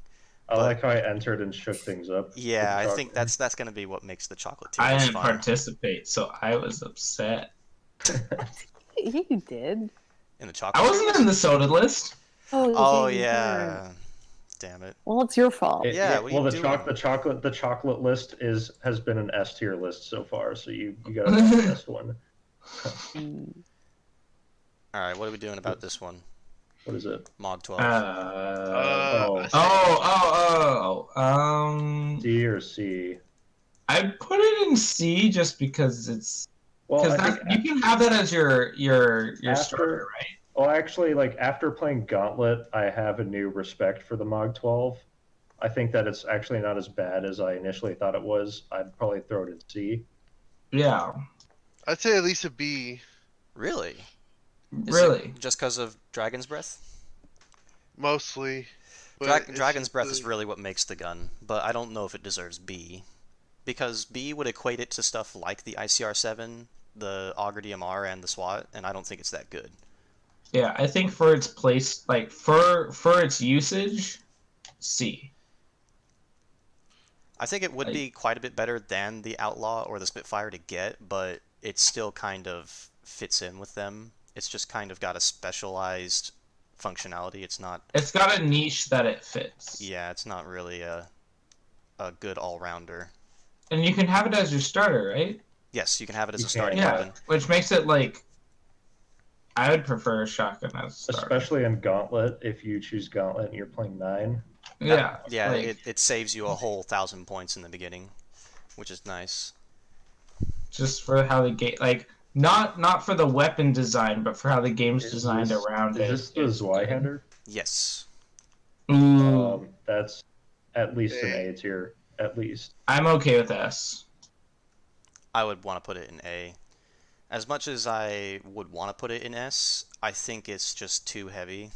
Speaker 4: I
Speaker 1: But-
Speaker 4: like how I entered and shook things up. with
Speaker 1: Yeah,
Speaker 4: the
Speaker 1: I
Speaker 4: chocolate.
Speaker 1: think that's gonna be what makes the chocolate tier
Speaker 2: I
Speaker 1: list
Speaker 2: didn't
Speaker 1: fun.
Speaker 2: participate, so I was upset.
Speaker 3: You did.
Speaker 1: In the chocolate.
Speaker 2: I
Speaker 1: tier
Speaker 2: wasn't in the soda list.
Speaker 1: Oh
Speaker 3: you
Speaker 1: yeah. Damn it.
Speaker 3: Well, it's your fault.
Speaker 1: Yeah, what are
Speaker 4: well,
Speaker 1: you
Speaker 4: the chocolate list has been an S tier list so far, so you got the best one.
Speaker 1: All right, what are we doing about this one?
Speaker 4: What is it?
Speaker 1: Mog 12.
Speaker 5: I say
Speaker 4: D or C?
Speaker 2: I put it in C just because it's
Speaker 4: Well, I
Speaker 2: because
Speaker 4: think
Speaker 2: you can have that as your
Speaker 4: After-
Speaker 2: starter, right?
Speaker 4: Well, actually, like after playing Gauntlet, I have a new respect for the Mog 12. I think that it's actually not as bad as I initially thought it was. I'd probably throw it in C.
Speaker 2: Yeah,
Speaker 5: I'd say at least a B.
Speaker 1: Really? Is
Speaker 2: really.
Speaker 1: it just because of Dragon's Breath?
Speaker 5: Mostly. But it's
Speaker 1: Dragon's
Speaker 5: just
Speaker 1: Breath
Speaker 5: the-
Speaker 1: is really what makes the gun, but I don't know if it deserves B. Because B would equate it to stuff like the ICR-7, the Augur DMR, and the SWAT, and I don't think it's that good.
Speaker 2: Yeah, I think for its place, like for its usage, C.
Speaker 1: I think it would be quite a bit better than the Outlaw or the Spitfire to get, but it still kind of fits in with them. It's just kind of got a specialized functionality. It's not,
Speaker 2: It's got a niche that it fits.
Speaker 1: yeah, it's not really a good all-rounder.
Speaker 2: And you can have it as your starter, right?
Speaker 1: Yes, you can have it as
Speaker 4: You
Speaker 1: a
Speaker 4: can.
Speaker 1: starting
Speaker 2: Yeah,
Speaker 1: weapon.
Speaker 2: which makes it like I would prefer a shotgun as a starter.
Speaker 4: Especially in Gauntlet, if you choose Gauntlet and you're playing 9.
Speaker 2: Yeah,
Speaker 1: Yeah,
Speaker 2: like,
Speaker 1: it saves you a whole 1,000 points in the beginning, which is nice.
Speaker 2: just for how the game, like not for the weapon design, but for how the game's designed around it.
Speaker 4: Is this the Zweihander?
Speaker 1: Yes.
Speaker 2: Ooh,
Speaker 4: That's at least an A tier. At least.
Speaker 2: I'm okay with S.
Speaker 1: I would want to put it in A. As much as I would want to put it in S, I think it's just too heavy.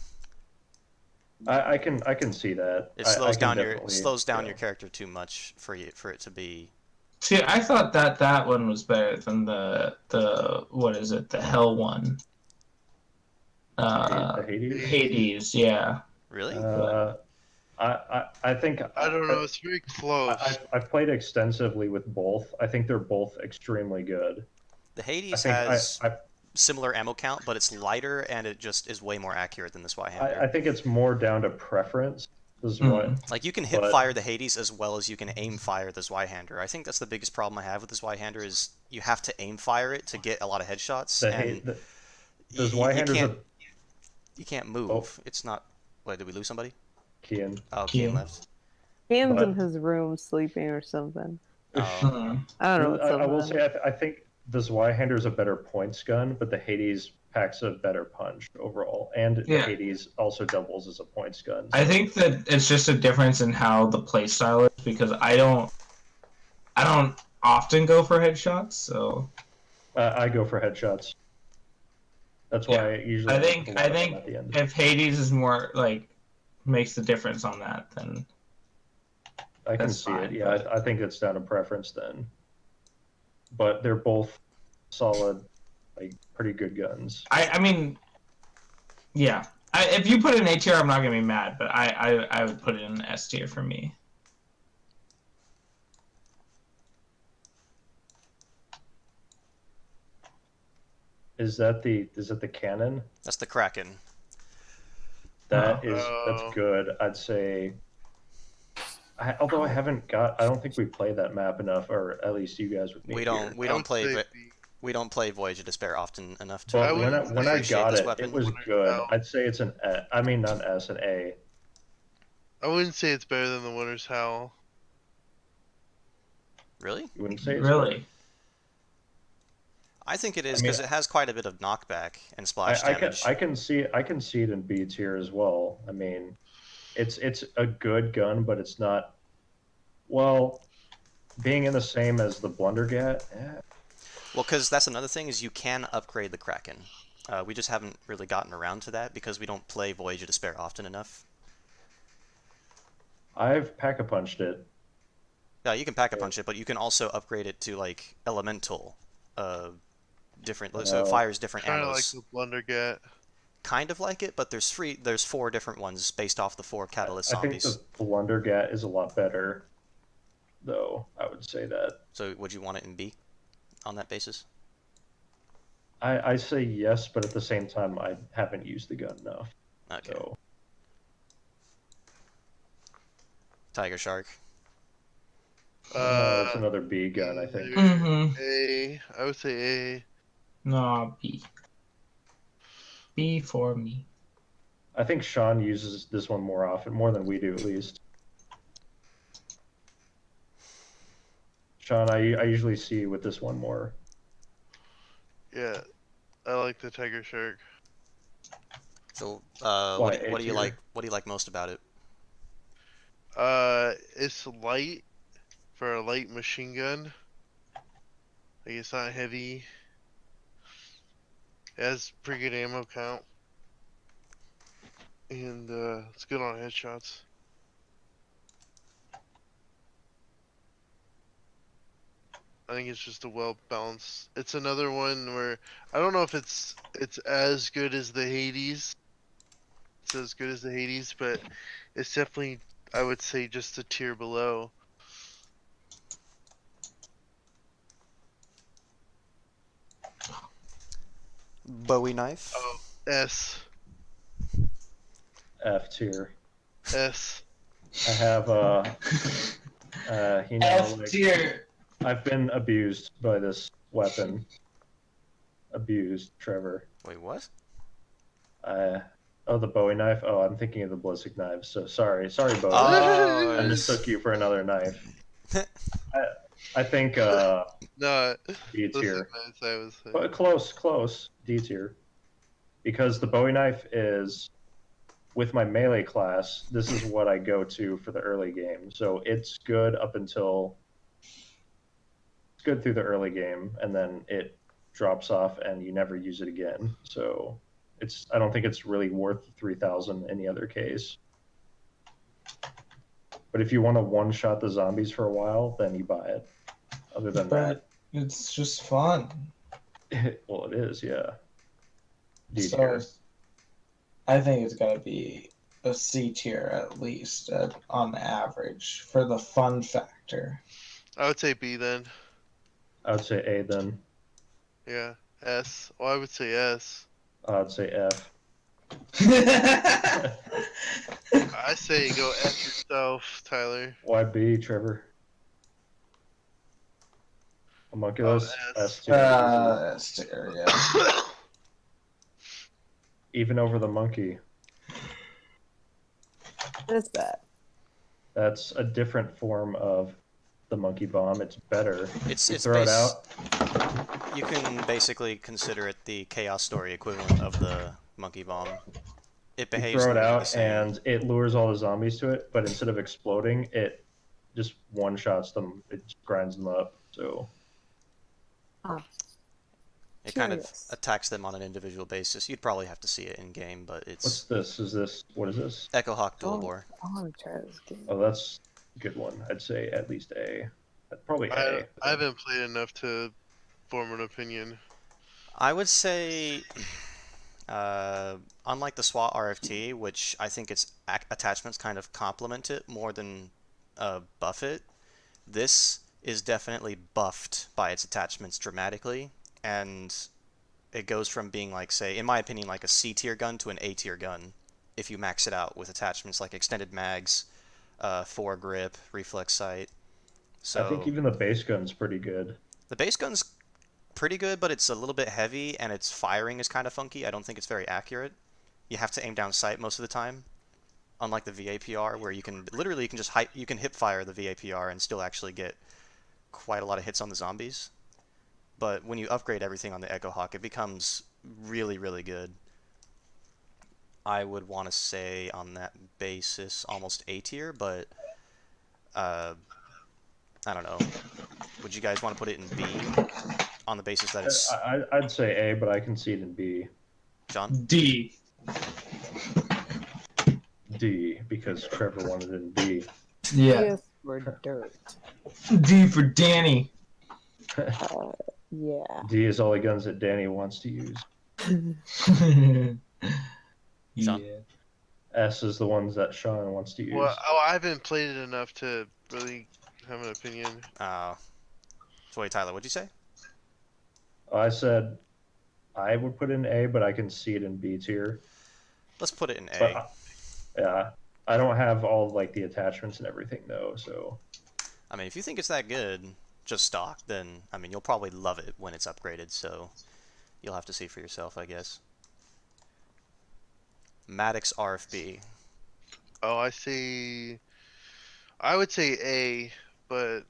Speaker 4: I can see that.
Speaker 1: It
Speaker 4: I
Speaker 1: slows
Speaker 4: can
Speaker 1: down your
Speaker 4: definitely-
Speaker 1: slows down
Speaker 4: yeah.
Speaker 1: your character too much for it to be
Speaker 2: See, I thought that one was better than the what is it? The Hell one.
Speaker 4: The Hades.
Speaker 2: Hades, yeah.
Speaker 1: Really?
Speaker 4: I think
Speaker 5: I don't know. It's very close.
Speaker 4: I've played extensively with both. I think they're both extremely good.
Speaker 1: The
Speaker 4: I
Speaker 1: Hades
Speaker 4: think
Speaker 1: has similar ammo count, but it's lighter and it just is way more accurate than the Zweihander.
Speaker 4: I think it's more down to preference. Is what
Speaker 1: Like, you can hip
Speaker 4: but-
Speaker 1: fire the Hades as well as you can aim fire the Zweihander. I think that's the biggest problem I have with the Zweihander is you have to aim fire it to get a lot of headshots, and
Speaker 4: the
Speaker 1: you
Speaker 4: Zweihander's
Speaker 1: can't, you can't move.
Speaker 4: Oh.
Speaker 1: It's not... Wait, did we lose somebody?
Speaker 4: Kian.
Speaker 1: Oh,
Speaker 2: Kian.
Speaker 1: Kian left.
Speaker 3: Ian's
Speaker 4: But-
Speaker 3: in his room sleeping or something.
Speaker 1: Oh.
Speaker 2: Hmm.
Speaker 3: I don't know what's up
Speaker 4: I will
Speaker 3: with him.
Speaker 4: say I think the Zweihander's a better points gun, but the Hades packs a better punch overall, and the
Speaker 2: Yeah.
Speaker 4: Hades also doubles as a points gun.
Speaker 2: I think that it's just a difference in how the play style is because I don't often go for headshots, so
Speaker 4: I go for headshots. That's why
Speaker 2: Yeah.
Speaker 4: I usually.
Speaker 2: I think
Speaker 4: pull them at the end.
Speaker 2: if Hades is more like makes the difference on that, then
Speaker 4: I can
Speaker 2: that's
Speaker 4: see
Speaker 2: fine,
Speaker 4: it. Yeah,
Speaker 2: but-
Speaker 4: I think it's down to preference then. But they're both solid, like pretty good guns.
Speaker 2: I mean, yeah. If you put it in A tier, I'm not gonna be mad, but I would put it in S tier for me.
Speaker 4: Is that the cannon?
Speaker 1: That's the Kraken.
Speaker 4: That's
Speaker 5: Oh.
Speaker 4: good. I'd say. Although I haven't got, I don't think we play that map enough, or at least you guys with me.
Speaker 1: We
Speaker 4: here.
Speaker 1: don't
Speaker 5: I would
Speaker 1: play
Speaker 5: say
Speaker 1: Vi- we don't play Voyage of Despair often enough to
Speaker 4: But
Speaker 5: I
Speaker 4: when
Speaker 5: wouldn't
Speaker 4: I
Speaker 1: appreciate
Speaker 4: got
Speaker 1: this
Speaker 4: it,
Speaker 1: weapon.
Speaker 4: it was
Speaker 5: Wouldn't
Speaker 4: good.
Speaker 5: know.
Speaker 4: I'd say it's an I mean, not an S, an A.
Speaker 5: I wouldn't say it's better than the Winter's Howl.
Speaker 1: Really?
Speaker 4: You wouldn't say it's
Speaker 2: Really,
Speaker 1: I think it is
Speaker 4: I mean,
Speaker 1: because it has quite a bit of knockback and splash damage.
Speaker 4: I can see it in B tier as well. I mean, it's a good gun, but it's not. Well, being in the same as the Blundergat.
Speaker 1: Well, because that's another thing is you can upgrade the Kraken. We just haven't really gotten around to that because we don't play Voyage of Despair often enough.
Speaker 4: I've pack-a-punched it.
Speaker 1: Yeah, you can pack-a-punch it, but you can also upgrade it to like elemental, different. So it fires different
Speaker 5: Kind of
Speaker 1: ammos.
Speaker 5: like the Blundergat.
Speaker 1: Kind of like it, but there's 4 different ones based off the 4 catalyst
Speaker 4: I think
Speaker 1: zombies.
Speaker 4: the Blundergat is a lot better, though. I would say that.
Speaker 1: So would you want it in B, on that basis?
Speaker 4: I say yes, but at the same time, I haven't used the gun enough.
Speaker 1: Okay.
Speaker 4: So
Speaker 1: Tiger Shark.
Speaker 4: it's another B gun, I think.
Speaker 2: Mm-hmm.
Speaker 5: A. I would say A.
Speaker 2: No, B. B for me.
Speaker 4: I think Sean uses this one more often, more than we do at least. Sean, I usually see you with this one more.
Speaker 5: Yeah, I like the Tiger Shark.
Speaker 1: So
Speaker 4: Why
Speaker 1: what
Speaker 4: A
Speaker 1: do you
Speaker 4: tier?
Speaker 1: like? What do you like most about it?
Speaker 5: It's light for a light machine gun. Like it's not heavy. It has pretty good ammo count. And it's good on headshots. I think it's just a well balanced. It's another one where I don't know if it's as good as the Hades. It's as good as the Hades, but it's definitely, I would say, just a tier below.
Speaker 1: Bowie knife.
Speaker 5: Oh, S.
Speaker 4: F tier.
Speaker 5: S.
Speaker 4: I have you know,
Speaker 2: F
Speaker 4: like,
Speaker 2: tier.
Speaker 4: I've been abused by this weapon. Abused, Trevor.
Speaker 1: Wait, what?
Speaker 4: Oh, the Bowie knife. Oh, I'm thinking of the ballistic knives. So sorry, Bowie.
Speaker 1: Oh,
Speaker 4: I
Speaker 1: it's-
Speaker 4: mistook you for another knife. I think
Speaker 5: No,
Speaker 4: D
Speaker 5: listen,
Speaker 4: tier,
Speaker 5: I was.
Speaker 4: but close D tier, because the Bowie knife is with my melee class. This is what I go to for the early game. So it's good up until it's good through the early game, and then it drops off, and you never use it again. So I don't think it's really worth 3,000 in any other case. But if you want to one-shot the zombies for a while, then you buy it. Other than
Speaker 2: But it's just fun.
Speaker 4: that, well, it is, yeah. D
Speaker 2: So
Speaker 4: tier.
Speaker 2: I think it's got to be a C tier at least on average for the fun factor.
Speaker 5: I would say B then.
Speaker 4: I would say A then.
Speaker 5: Yeah. S. Well, I would say S.
Speaker 4: I'd say F.
Speaker 5: I say go F yourself, Tyler.
Speaker 4: Why B, Trevor? Homunculus,
Speaker 5: Oh,
Speaker 4: S tier.
Speaker 2: S tier, yeah.
Speaker 4: Even over the monkey.
Speaker 3: What is that?
Speaker 4: That's a different form of the monkey bomb. It's better.
Speaker 1: It's
Speaker 4: You throw it out.
Speaker 1: You can basically consider it the Chaos Story equivalent of the monkey bomb. It
Speaker 4: You
Speaker 1: behaves
Speaker 4: throw it
Speaker 1: literally the
Speaker 4: out,
Speaker 1: same.
Speaker 4: and it lures all the zombies to it. But instead of exploding, it just one shots them. It just grinds them up. So
Speaker 1: It kind of
Speaker 3: Curious.
Speaker 1: attacks them on an individual basis. You'd probably have to see it in game, but
Speaker 4: what's
Speaker 1: it's
Speaker 4: this? What is this?
Speaker 1: Echo Hawk Dual
Speaker 3: Oh,
Speaker 1: Bore.
Speaker 3: I want to try this game.
Speaker 4: Oh, that's a good one. I'd say at least A. Probably
Speaker 5: I
Speaker 4: A.
Speaker 5: haven't played enough to form an opinion.
Speaker 1: I would say, unlike the SWAT RFT, which I think its attachments kind of complement it more than buff it, this is definitely buffed by its attachments dramatically, and it goes from being like, say, in my opinion, like a C tier gun to an A tier gun if you max it out with attachments like extended mags, foregrip, reflex sight. So
Speaker 4: I think even the base gun's pretty good.
Speaker 1: the base gun's pretty good, but it's a little bit heavy and its firing is kind of funky. I don't think it's very accurate. You have to aim down sight most of the time, unlike the VAPR, where you can just you can hip fire the VAPR and still actually get quite a lot of hits on the zombies. But when you upgrade everything on the Echo Hawk, it becomes really, really good. I would want to say on that basis almost A tier, but I don't know. Would you guys want to put it in B on the basis that it's
Speaker 4: I'd say A, but I can see it in B.
Speaker 1: John?
Speaker 2: D.
Speaker 4: D, because Trevor wanted it in B.
Speaker 2: Yeah.
Speaker 3: Yes, for dirt.
Speaker 2: D for Danny.
Speaker 3: Yeah.
Speaker 4: D is all the guns that Danny wants to use.
Speaker 1: Sean?
Speaker 2: Yeah.
Speaker 4: S is the ones that Sean wants to use.
Speaker 5: Well, I haven't played it enough to really have an opinion.
Speaker 1: So wait, Tyler, what'd you say?
Speaker 4: I said I would put it in A, but I can see it in B tier.
Speaker 1: Let's put it in A.
Speaker 4: But yeah, I don't have all like the attachments and everything though, so
Speaker 1: I mean, if you think it's that good, just stock, then I mean, you'll probably love it when it's upgraded. So you'll have to see for yourself, I guess. Maddox RFB.
Speaker 5: Oh, I would say A, but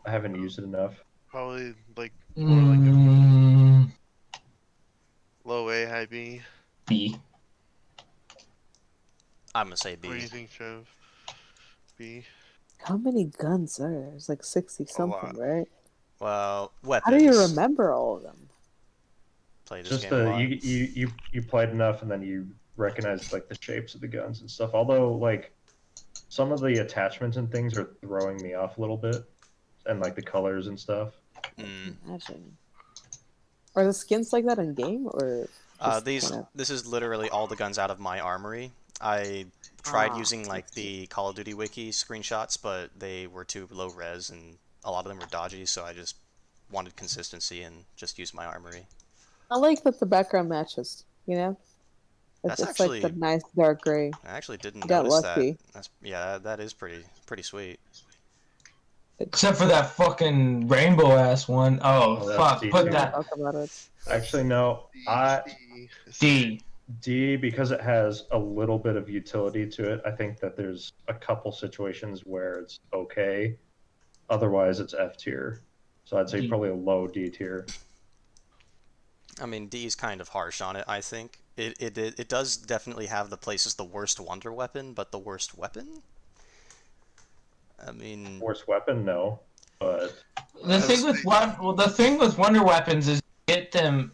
Speaker 4: I haven't used it enough.
Speaker 5: probably like
Speaker 2: Mm,
Speaker 5: low A, high B.
Speaker 2: B.
Speaker 1: I'm gonna say
Speaker 5: What do you
Speaker 1: B.
Speaker 5: think, Trev? B.
Speaker 3: How many guns are there? It's like 60 something,
Speaker 5: lot.
Speaker 3: right?
Speaker 1: Well,
Speaker 3: How
Speaker 1: weapons.
Speaker 3: do you remember all of them?
Speaker 1: Play this
Speaker 4: Just
Speaker 1: game a lot.
Speaker 4: you played enough and then you recognize like the shapes of the guns and stuff. Although like some of the attachments and things are throwing me off a little bit, and like the colors and stuff.
Speaker 3: Imagine. Are the skins like that in game or? just kinda-
Speaker 1: This is literally all the guns out of my armory. I tried
Speaker 3: Ah,
Speaker 1: using like
Speaker 3: I see.
Speaker 1: the Call of Duty wiki screenshots, but they were too low res and a lot of them were dodgy, so I just wanted consistency and just used my armory.
Speaker 3: I like that the background matches. You know,
Speaker 1: That's
Speaker 3: it's
Speaker 1: actually-
Speaker 3: like the nice dark gray.
Speaker 1: I actually didn't
Speaker 3: Got
Speaker 1: notice
Speaker 3: lucky.
Speaker 1: that. That is pretty sweet.
Speaker 2: Except for that fucking rainbow ass one. Oh,
Speaker 4: Oh, that's
Speaker 2: fuck.
Speaker 4: D
Speaker 2: Put
Speaker 4: tier.
Speaker 2: that
Speaker 3: Talk about it.
Speaker 4: Actually, no.
Speaker 2: D.
Speaker 4: D because it has a little bit of utility to it. I think that there's a couple situations where it's okay. Otherwise, it's F tier. So I'd say
Speaker 2: D.
Speaker 4: probably a low D tier.
Speaker 1: I mean, D is kind of harsh on it, I think. It does definitely have the place as the worst wonder weapon, but the worst weapon? I mean,
Speaker 4: Worst weapon, no. But
Speaker 2: The thing with wonder weapons is get them.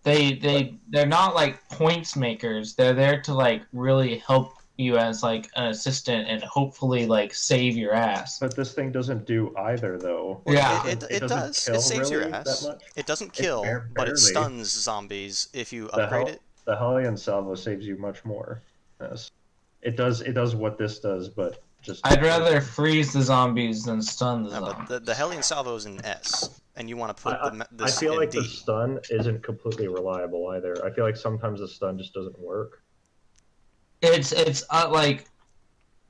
Speaker 2: They're not like points makers. They're there to like really help you as like an assistant and hopefully like save your ass.
Speaker 4: But this thing doesn't do either, though.
Speaker 1: Well,
Speaker 2: Yeah.
Speaker 1: it
Speaker 4: doesn't
Speaker 1: does.
Speaker 4: kill
Speaker 1: It saves your
Speaker 4: really
Speaker 1: ass.
Speaker 4: that much.
Speaker 1: It doesn't
Speaker 4: It
Speaker 1: kill, but it
Speaker 4: barely.
Speaker 1: stuns zombies if you upgrade it.
Speaker 4: The Hellion Salvo saves you much more. Yes. It does what this does, but just.
Speaker 2: I'd rather freeze the zombies than stun the
Speaker 1: No,
Speaker 2: zombies.
Speaker 1: but the Hellion Salvo is in S, and you want to put
Speaker 4: I
Speaker 1: this
Speaker 4: feel
Speaker 1: in
Speaker 4: like
Speaker 1: D.
Speaker 4: the stun isn't completely reliable either. I feel like sometimes the stun just doesn't work.
Speaker 2: It's like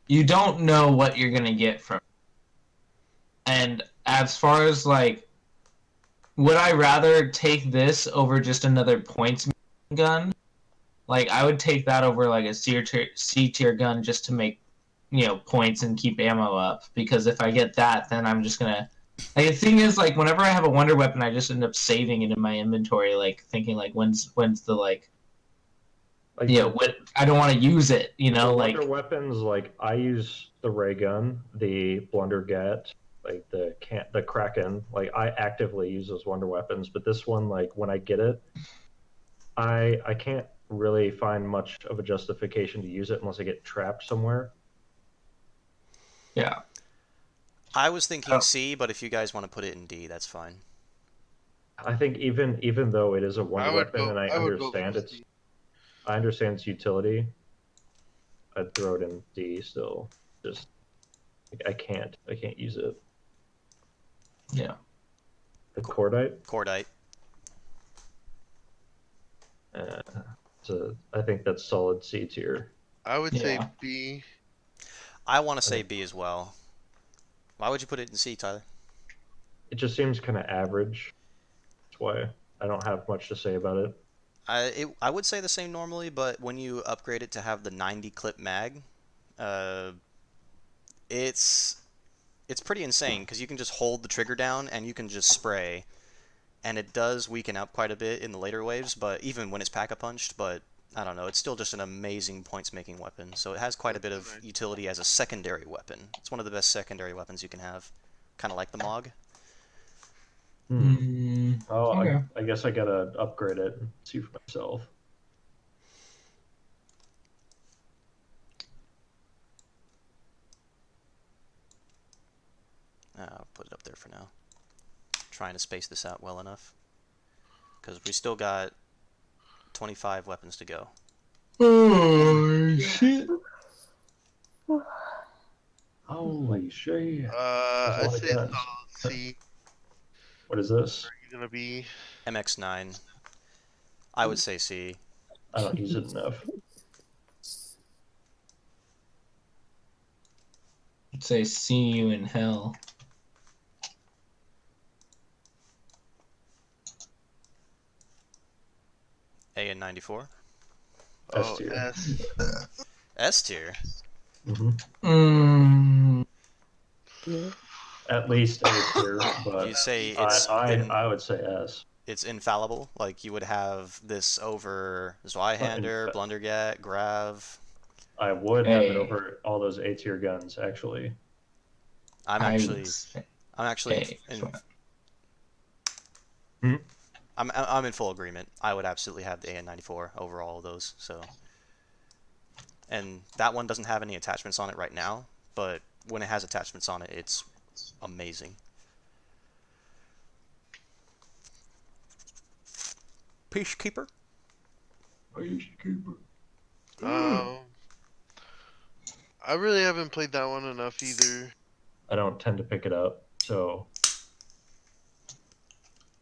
Speaker 2: you don't know what you're gonna get from it. And as far as like, would I rather take this over just another points gun? Like I would take that over like a C tier gun just to make, you know, points and keep ammo up. Because if I get that, then I'm just gonna. Like the thing is, like whenever I have a wonder weapon, I just end up saving it in my inventory, like thinking like when's the like. You know, what I don't want to use it. You know, like
Speaker 4: wonder weapons. Like I use the ray gun, the blundergat, like the kraken. Like I actively use those wonder weapons. But this one, like when I get it, I can't really find much of a justification to use it unless I get trapped somewhere.
Speaker 2: yeah.
Speaker 1: I was thinking C, but if you guys want to put it in D, that's fine.
Speaker 4: I think even though it is a wonder weapon, and I
Speaker 5: would go
Speaker 4: understand
Speaker 5: for
Speaker 4: its
Speaker 5: C.
Speaker 4: I understand its utility, I'd throw it in D still. Just I can't use it.
Speaker 2: Yeah.
Speaker 4: The cordite.
Speaker 1: Cordite.
Speaker 4: So I think that's solid C tier.
Speaker 5: I would say
Speaker 2: Yeah.
Speaker 5: B.
Speaker 1: I want to say B as well. Why would you put it in C, Tyler?
Speaker 4: It just seems kind of average. That's why I don't have much to say about it.
Speaker 1: I would say the same normally, but when you upgrade it to have the 90 clip mag, it's pretty insane because you can just hold the trigger down and you can just spray, and it does weaken up quite a bit in the later waves. But even when it's pack-a-punched, but I don't know, it's still just an amazing points-making weapon. So it has quite a bit of utility as a secondary weapon. It's one of the best secondary weapons you can have, kind of like the Mog.
Speaker 4: Oh,
Speaker 2: Okay.
Speaker 4: I guess I gotta upgrade it and see for myself.
Speaker 1: I'll put it up there for now. Trying to space this out well enough. Because we still got 25 weapons to go.
Speaker 2: Oh shit!
Speaker 4: Holy shit!
Speaker 5: I'd
Speaker 4: That's a
Speaker 5: say
Speaker 4: lot of
Speaker 5: solid C.
Speaker 4: What is this?
Speaker 5: Are you gonna be?
Speaker 1: MX9. I would say C.
Speaker 4: I don't use it enough.
Speaker 2: I'd say see you in hell.
Speaker 1: A and 94.
Speaker 4: S
Speaker 5: Oh,
Speaker 4: tier.
Speaker 5: S.
Speaker 1: S tier.
Speaker 3: Yeah.
Speaker 4: At least A tier, but
Speaker 1: You say it's
Speaker 4: I would say S.
Speaker 1: it's infallible. Like you would have this over Zweihander, Blundergat, Grav.
Speaker 4: I would have it
Speaker 2: A.
Speaker 4: over all those A tier guns actually.
Speaker 1: I'm
Speaker 2: I
Speaker 1: actually
Speaker 2: would say
Speaker 1: in,
Speaker 2: A.
Speaker 1: I'm in full agreement. I would absolutely have the AN94 over all of those. So, and that one doesn't have any attachments on it right now, but when it has attachments on it, it's amazing. Peacekeeper.
Speaker 5: I really haven't played that one enough either.
Speaker 4: I don't tend to pick it up, so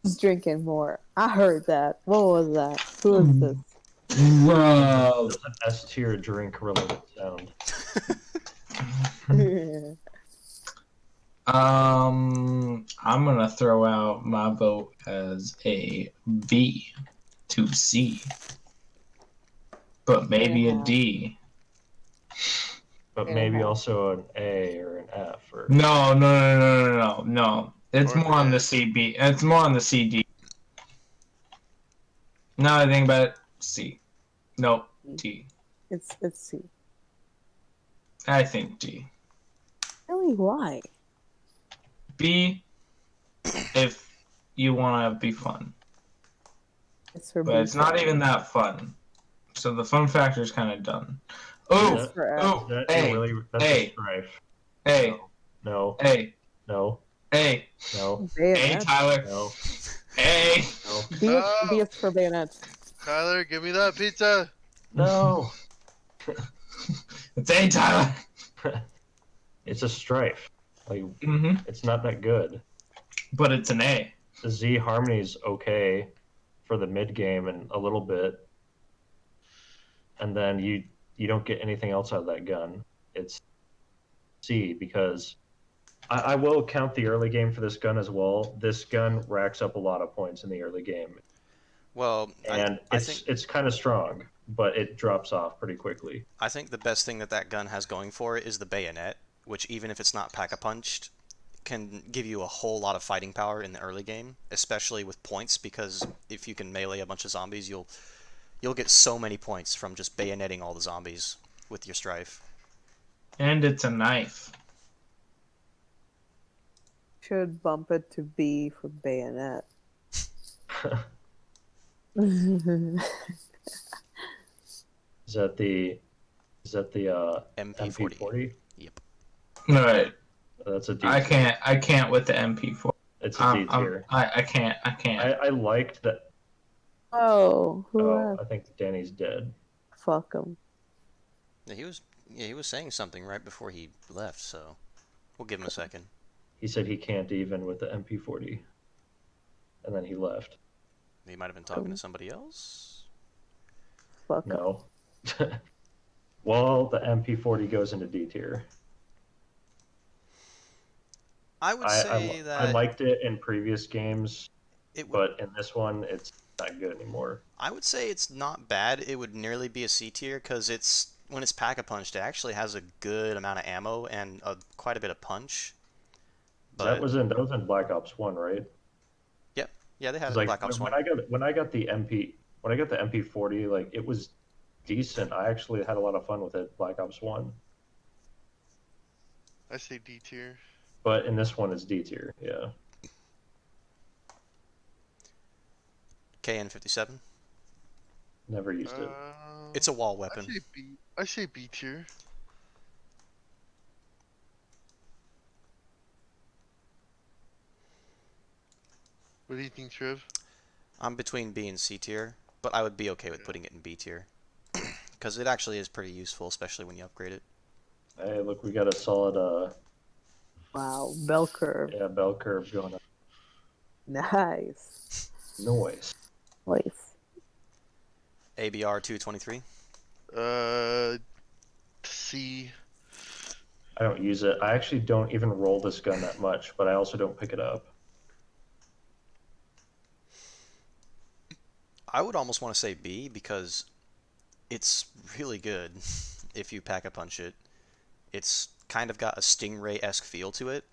Speaker 3: He's drinking more. I heard that. What was that? Who is this?
Speaker 2: Bro.
Speaker 4: it's an S tier drink related sound.
Speaker 2: I'm gonna throw out my vote as a B to C, but maybe a
Speaker 3: Yeah.
Speaker 2: D.
Speaker 4: But maybe also an A or an F or
Speaker 2: No. It's
Speaker 5: Or
Speaker 2: more on the
Speaker 5: an
Speaker 2: CB. It's more on the CD. Now I think about it, C. No, D.
Speaker 3: It's C.
Speaker 2: I think D.
Speaker 3: Really? Why?
Speaker 2: B, if you want to be fun.
Speaker 3: It's for
Speaker 2: But it's
Speaker 3: B.
Speaker 2: not even that fun. So the fun factor is kind of done. Oh,
Speaker 4: Is
Speaker 3: For
Speaker 4: Is
Speaker 2: oh,
Speaker 4: that
Speaker 2: hey,
Speaker 4: really? That's
Speaker 2: hey,
Speaker 4: a strife.
Speaker 2: hey,
Speaker 4: No.
Speaker 2: hey,
Speaker 4: No.
Speaker 2: hey,
Speaker 4: No.
Speaker 2: hey,
Speaker 3: bayonet.
Speaker 2: Tyler.
Speaker 4: No.
Speaker 2: Hey.
Speaker 4: No.
Speaker 3: B is for bayonet.
Speaker 5: Tyler, give me that pizza.
Speaker 4: No.
Speaker 2: It's A, Tyler.
Speaker 4: It's a strife. Like
Speaker 2: Mm-hmm.
Speaker 4: it's not that good.
Speaker 2: But it's an A.
Speaker 4: The Z Harmony's okay for the mid game and a little bit, and then you don't get anything else out of that gun. It's C because I will count the early game for this gun as well. This gun racks up a lot of points in the early game,
Speaker 1: Well,
Speaker 4: and
Speaker 1: I think
Speaker 4: it's kind of strong, but it drops off pretty quickly.
Speaker 1: I think the best thing that that gun has going for it is the bayonet, which even if it's not pack-a-punched, can give you a whole lot of fighting power in the early game, especially with points, because if you can melee a bunch of zombies, you'll get so many points from just bayoneting all the zombies with your strife.
Speaker 2: And it's a knife.
Speaker 3: Should bump it to B for bayonet.
Speaker 4: Is that the
Speaker 1: MP40.
Speaker 4: MP40?
Speaker 1: Yep.
Speaker 2: Alright.
Speaker 4: That's a D.
Speaker 2: I can't with the MP4.
Speaker 4: It's a D tier.
Speaker 2: I can't.
Speaker 4: I liked that.
Speaker 3: Oh, who
Speaker 4: Oh,
Speaker 3: left?
Speaker 4: I think Danny's dead.
Speaker 3: Fuck him.
Speaker 1: Yeah, he was saying something right before he left, so we'll give him a second.
Speaker 4: He said he can't even with the MP40, and then he left.
Speaker 1: He might have been talking to somebody else.
Speaker 3: Fuck him.
Speaker 4: No. Well, the MP40 goes into D tier.
Speaker 1: I would say
Speaker 4: I
Speaker 1: that
Speaker 4: liked it in previous games,
Speaker 1: it would.
Speaker 4: but in this one, it's not good anymore.
Speaker 1: I would say it's not bad. It would nearly be a C tier because it's when it's pack-a-punched, it actually has a good amount of ammo and quite a bit of punch. But
Speaker 4: That was in Black Ops 1, right?
Speaker 1: yeah, they had
Speaker 4: 'Cause,
Speaker 1: it in
Speaker 4: like
Speaker 1: Black Ops 1.
Speaker 4: when I got the MP40, like it was decent. I actually had a lot of fun with it, Black Ops 1.
Speaker 5: I say D tier.
Speaker 4: But in this one, it's D tier. Yeah.
Speaker 1: KN57.
Speaker 4: Never used it.
Speaker 1: It's a wall
Speaker 5: I
Speaker 1: weapon.
Speaker 5: say B. I say B tier. What do you think, Trev?
Speaker 1: I'm between B and C tier, but I would be okay with putting it in B tier. Because it actually is pretty useful, especially when you upgrade it.
Speaker 4: Hey, look, we got a solid
Speaker 3: Wow, bell curve.
Speaker 4: bell curve going up.
Speaker 3: Nice.
Speaker 4: Noise.
Speaker 3: Nice.
Speaker 1: ABR 223.
Speaker 5: C.
Speaker 4: I don't use it. I actually don't even roll this gun that much, but I also don't pick it up.
Speaker 1: I would almost want to say B because it's really good if you pack-a-punch it. It's kind of got a Stingray-esque feel to it,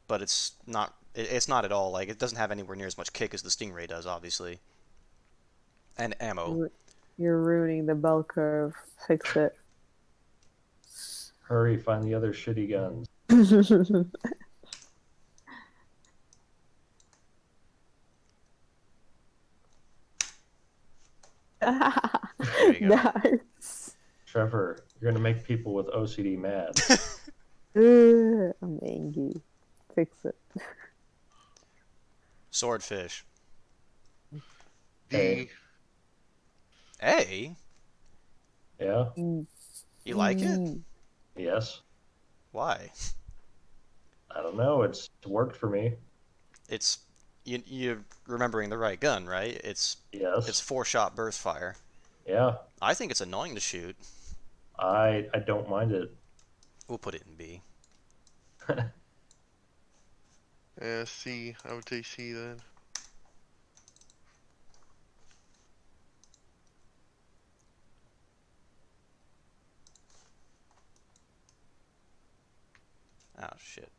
Speaker 1: but it's not at all. Like, it doesn't have anywhere near as much kick as the Stingray does, obviously. And ammo.
Speaker 3: You're ruining the bell curve. Fix it.
Speaker 4: Hurry, find the other shitty guns.
Speaker 1: There you go.
Speaker 3: Nice.
Speaker 4: Trevor, you're gonna make people with OCD mad.
Speaker 3: I'm angry. Fix it.
Speaker 1: Swordfish.
Speaker 4: Hey.
Speaker 1: A?
Speaker 4: Yeah?
Speaker 1: You like it?
Speaker 4: Yes.
Speaker 1: Why?
Speaker 4: I don't know. It's worked for me.
Speaker 1: It's you're remembering the right gun, right? It's
Speaker 4: Yes.
Speaker 1: 4-shot burst fire.
Speaker 4: Yeah.
Speaker 1: I think it's annoying to shoot.
Speaker 4: I don't mind it.
Speaker 1: We'll put it in B.
Speaker 5: Yeah, C. I would say C then.
Speaker 1: Oh shit.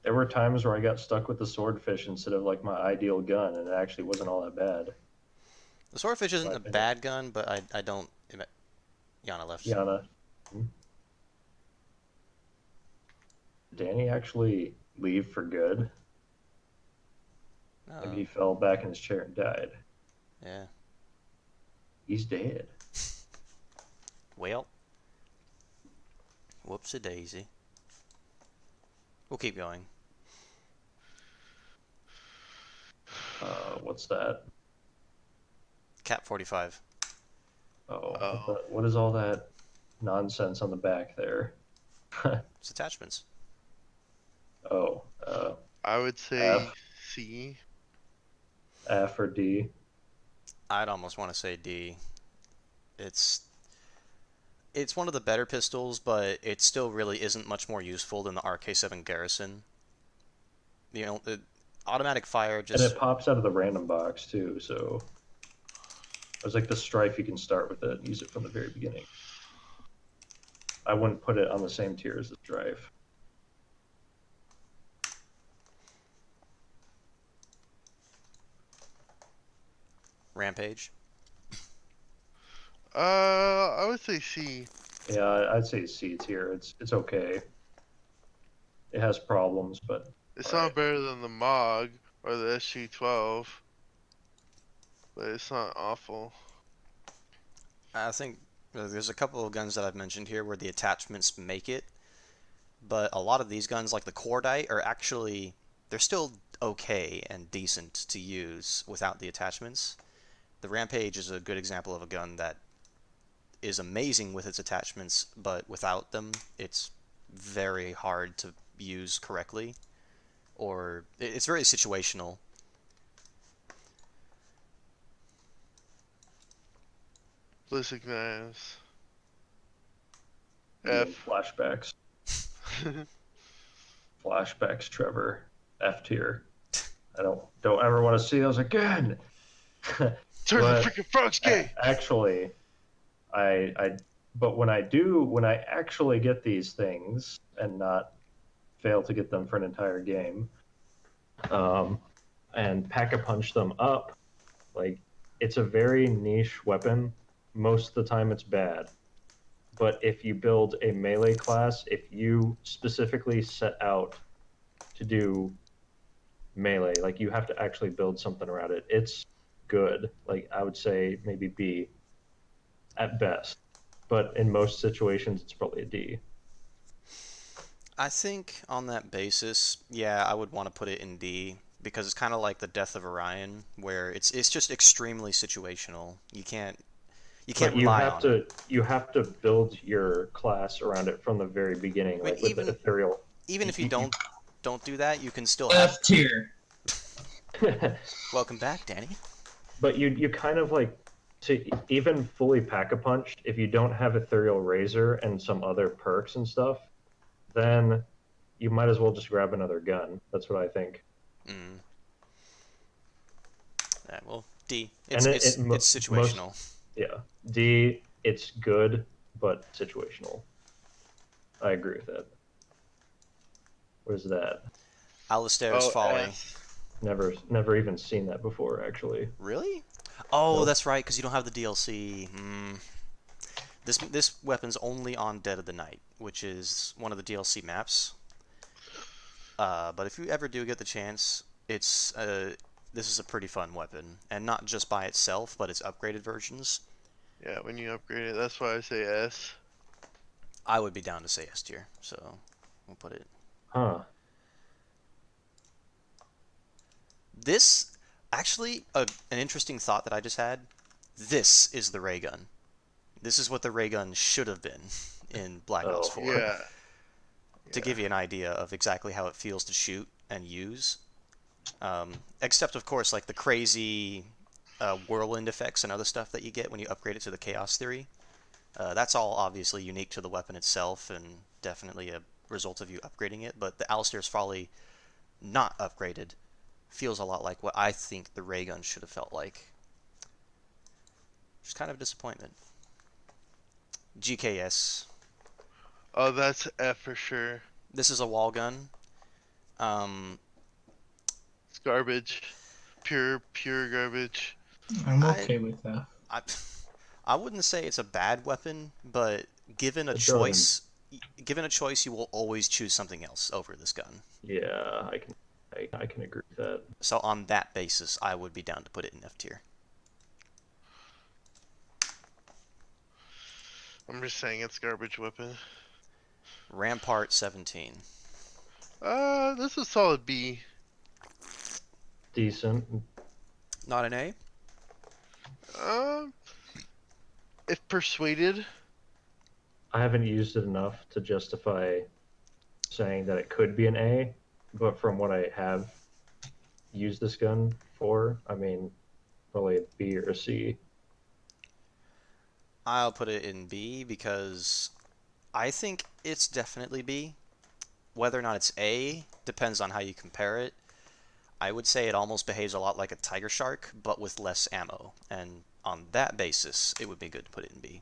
Speaker 4: There were times where I got stuck with the swordfish instead of like my ideal gun, and it actually wasn't all that bad.
Speaker 1: The swordfish isn't
Speaker 4: My
Speaker 1: a
Speaker 4: opinion.
Speaker 1: bad gun, but I don't. Yana left.
Speaker 4: Yana. Did Danny actually leave for good?
Speaker 1: No.
Speaker 4: Maybe he fell back in his chair and died.
Speaker 1: Yeah.
Speaker 4: He's dead.
Speaker 1: Well, whoops-a-daisy. We'll keep going.
Speaker 4: What's that?
Speaker 1: Cap 45.
Speaker 4: Oh,
Speaker 5: Oh.
Speaker 4: what is all that nonsense on the back there?
Speaker 1: It's attachments.
Speaker 4: Oh,
Speaker 5: I would say
Speaker 4: F,
Speaker 5: C.
Speaker 4: F or D.
Speaker 1: I'd almost want to say D. It's one of the better pistols, but it still really isn't much more useful than the RK7 Garrison. You know, the automatic fire
Speaker 4: And
Speaker 1: just...
Speaker 4: it pops out of the random box too, so it's like the Strife, you can start with it and use it from the very beginning. I wouldn't put it on the same tier as the Strife.
Speaker 1: Rampage.
Speaker 5: I would say C.
Speaker 4: Yeah, I'd say C tier. It's okay. It has problems, but
Speaker 5: It's
Speaker 4: all
Speaker 5: not
Speaker 4: right.
Speaker 5: better than the MOG or the SG12, but it's not awful.
Speaker 1: I think there's a couple of guns that I've mentioned here where the attachments make it, but a lot of these guns, like the Cordite, are actually... they're still okay and decent to use without the attachments. The Rampage is a good example of a gun that is amazing with its attachments, but without them, it's very hard to use correctly, or it's very situational.
Speaker 5: Ballistic knives.
Speaker 4: Again,
Speaker 5: F.
Speaker 4: flashbacks. Flashbacks, Trevor. F tier. I don't ever want to see those again.
Speaker 5: Turn
Speaker 4: But
Speaker 5: the freaking frogs gay!
Speaker 4: actually, but when I actually get these things and not fail to get them for an entire game, and pack-a-punch them up, like, it's a very niche weapon. Most of the time it's bad. But if you build a melee class, if you specifically set out to do melee, like, you have to actually build something around it, it's good. Like, I would say maybe B at best. But in most situations, it's probably a D.
Speaker 1: I think on that basis, yeah, I would want to put it in D, because it's kind of like the Death of Orion, where it's just extremely situational. You can't
Speaker 4: But
Speaker 1: rely on it.
Speaker 4: you have to build your class around it from the very beginning,
Speaker 1: I mean,
Speaker 4: like with the ethereal.
Speaker 1: even if you don't do that, you can still have...
Speaker 2: F tier.
Speaker 1: Welcome back, Danny.
Speaker 4: But you kind of like, to even fully pack-a-punched, if you don't have ethereal razor and some other perks and stuff, then you might as well just grab another gun. That's what I think.
Speaker 1: Mm. Yeah, well, D.
Speaker 4: And
Speaker 1: It's situational.
Speaker 4: Yeah, D. It's good, but situational. I agree with that. What is that?
Speaker 1: Alistair's Folly.
Speaker 5: F.
Speaker 4: Never even seen that before, actually.
Speaker 1: Really? Oh,
Speaker 4: Nope.
Speaker 1: that's right, because you don't have the DLC. This weapon's only on Dead of the Night, which is one of the DLC maps. But if you ever do get the chance, this is a pretty fun weapon, and not just by itself, but its upgraded versions.
Speaker 5: Yeah, when you upgrade it, that's why I say S.
Speaker 1: I would be down to say S tier, so we'll put it.
Speaker 4: Huh.
Speaker 1: This, actually, an interesting thought that I just had. This is the ray gun. This is what the ray gun should have been in Black Ops 4.
Speaker 5: Yeah.
Speaker 1: To give you an idea of exactly how it feels to shoot and use. Except, of course, like the crazy whirlwind effects and other stuff that you get when you upgrade it to the Chaos Theory. That's all obviously unique to the weapon itself and definitely a result of you upgrading it, but the Alistair's Folly not upgraded feels a lot like what I think the ray gun should have felt like. Just kind of a disappointment. GKS.
Speaker 5: Oh, that's F for sure.
Speaker 1: This is a wall gun.
Speaker 5: It's garbage. Pure garbage.
Speaker 2: I'm okay with that.
Speaker 1: I wouldn't say it's a bad weapon, but given a
Speaker 4: It
Speaker 1: choice, you will always choose something else over this gun.
Speaker 4: Yeah, I can agree with that.
Speaker 1: So on that basis, I would be down to put it in F tier.
Speaker 5: I'm just saying it's garbage weapon.
Speaker 1: Rampart 17.
Speaker 5: This is solid B.
Speaker 4: Decent.
Speaker 1: Not an A?
Speaker 5: Um, if persuaded,
Speaker 4: I haven't used it enough to justify saying that it could be an A, but from what I have used this gun for, I mean, probably a B or a C.
Speaker 1: I'll put it in B because I think it's definitely B. Whether or not it's A depends on how you compare it. I would say it almost behaves a lot like a Tiger Shark, but with less ammo. And on that basis, it would be good to put it in B.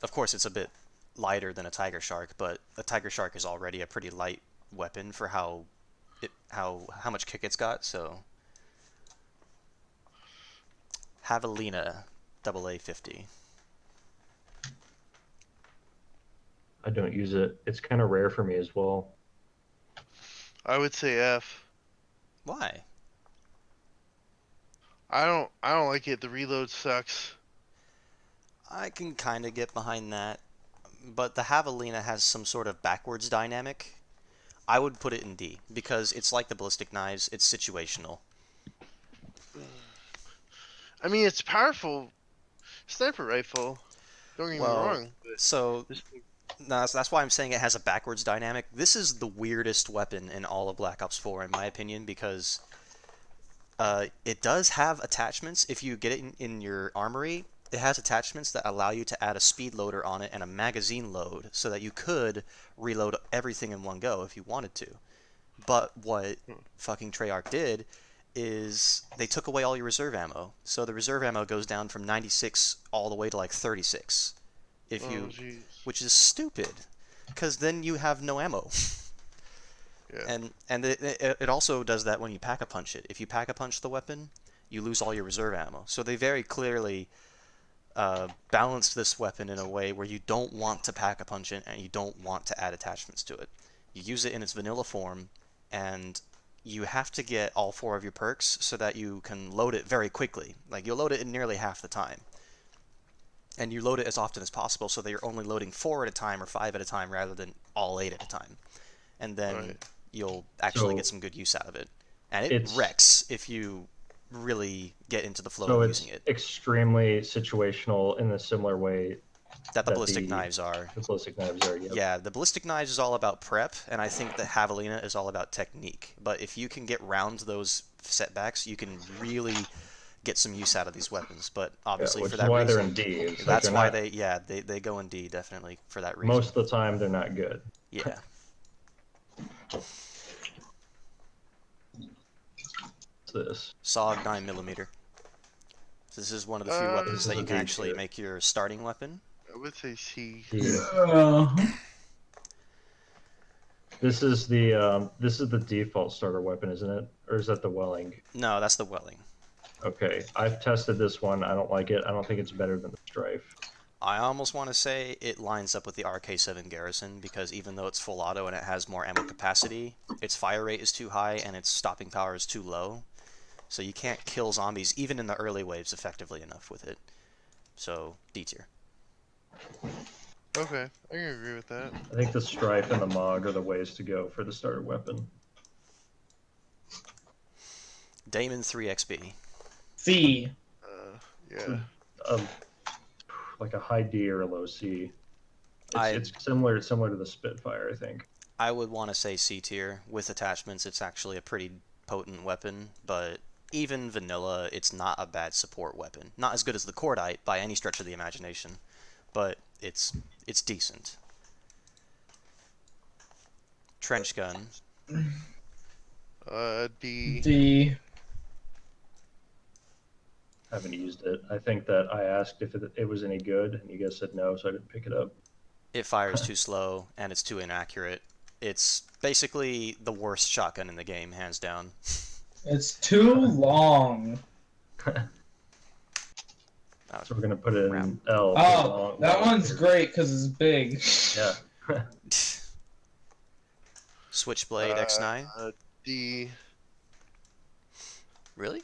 Speaker 1: Of course, it's a bit lighter than a Tiger Shark, but a Tiger Shark is already a pretty light weapon for how much kick it's got. So, Javelina, AA50.
Speaker 4: I don't use it. It's kind of rare for me as well.
Speaker 5: I would say F.
Speaker 1: Why?
Speaker 5: I don't like it. The reload sucks.
Speaker 1: I can kind of get behind that, but the Javelina has some sort of backwards dynamic. I would put it in D because it's like the ballistic knives. It's situational.
Speaker 5: I mean, it's powerful sniper rifle. Don't get me
Speaker 1: Well,
Speaker 5: wrong. But
Speaker 1: so
Speaker 5: this,
Speaker 1: no, that's why I'm saying it has a backwards dynamic. This is the weirdest weapon in all of Black Ops 4, in my opinion, because it does have attachments. If you get it in your armory, it has attachments that allow you to add a speed loader on it and a magazine load so that you could reload everything in one go if you wanted to. But what fucking Treyarch did is they took away all your reserve ammo. So the reserve ammo goes down from 96 all the way to like 36. If
Speaker 5: oh,
Speaker 1: you,
Speaker 5: jeez.
Speaker 1: which is stupid, because then you have no ammo.
Speaker 5: Yeah.
Speaker 1: And it also does that when you pack a punch it. If you pack a punch the weapon, you lose all your reserve ammo. So they very clearly balanced this weapon in a way where you don't want to pack a punch it and you don't want to add attachments to it. You use it in its vanilla form, and you have to get all 4 of your perks so that you can load it very quickly. Like, you'll load it in nearly half the time. And you load it as often as possible so that you're only loading 4 at a time or 5 at a time rather than all 8 at a time. And then
Speaker 5: Right.
Speaker 1: you'll actually
Speaker 4: So
Speaker 1: get some good use out of it. And it
Speaker 4: it's-
Speaker 1: wrecks if you really get into the flow
Speaker 4: So
Speaker 1: of
Speaker 4: it's
Speaker 1: using it.
Speaker 4: extremely situational in a similar way
Speaker 1: That the
Speaker 4: that
Speaker 1: ballistic knives are.
Speaker 4: the ballistic knives are. Yep.
Speaker 1: Yeah, the ballistic knives is all about prep, and I think the Javelina is all about technique. But if you can get round those setbacks, you can really get some use out of these weapons. But obviously,
Speaker 4: which
Speaker 1: for
Speaker 4: is
Speaker 1: that
Speaker 4: why
Speaker 1: reason,
Speaker 4: they're in D. It's like
Speaker 1: that's
Speaker 4: they're
Speaker 1: why
Speaker 4: not-
Speaker 1: they go in D definitely for that reason.
Speaker 4: most of the time they're not good.
Speaker 1: Yeah.
Speaker 4: It's this.
Speaker 1: SOG 9mm. This is one of the few weapons that you can actually make your starting weapon.
Speaker 5: I would say C.
Speaker 4: This is the default starter weapon, isn't it? Or is that the Welling?
Speaker 1: No, that's the Welling.
Speaker 4: Okay, I've tested this one. I don't like it. I don't think it's better than the Strife.
Speaker 1: I almost want to say it lines up with the RK7 Garrison because even though it's full auto and it has more ammo capacity, its fire rate is too high and its stopping power is too low. So you can't kill zombies even in the early waves effectively enough with it. So D tier.
Speaker 5: Okay, I can agree with that.
Speaker 4: I think the Strife and the Mog are the ways to go for the starter weapon.
Speaker 1: Damon 3XB.
Speaker 2: C.
Speaker 5: Yeah.
Speaker 4: Like a high D or a low C.
Speaker 1: I-
Speaker 4: It's similar to the Spitfire, I think.
Speaker 1: I would want to say C tier. With attachments, it's actually a pretty potent weapon, but even vanilla, it's not a bad support weapon. Not as good as the Cordite by any stretch of the imagination, but it's decent. Trench gun.
Speaker 5: D.
Speaker 2: D.
Speaker 4: Haven't used it. I think that I asked if it was any good, and you guys said no, so I didn't pick it up.
Speaker 1: It fires too slow, and it's too inaccurate. It's basically the worst shotgun in the game, hands down.
Speaker 2: It's too long.
Speaker 4: So we're gonna put it in
Speaker 1: Round.
Speaker 4: L.
Speaker 2: Oh, that one's great because it's big.
Speaker 4: Yeah.
Speaker 1: Switchblade X9?
Speaker 5: D.
Speaker 1: Really?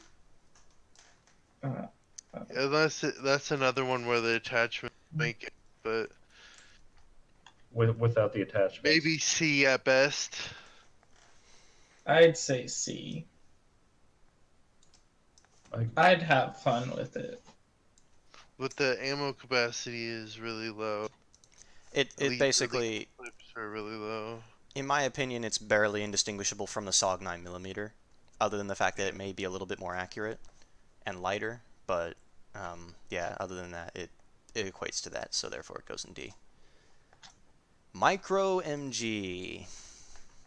Speaker 5: Unless that's another one where the attachment make it, but
Speaker 4: Without the attachments.
Speaker 5: maybe C at best.
Speaker 2: I'd say C. I'd have fun with it.
Speaker 5: But the ammo capacity is really low.
Speaker 1: It
Speaker 5: Elite
Speaker 1: basically,
Speaker 5: clips are really low.
Speaker 1: in my opinion, it's barely indistinguishable from the SOG 9mm, other than the fact that it may be a little bit more accurate and lighter. But yeah, other than that, it equates to that, so therefore it goes in D. Micro MG.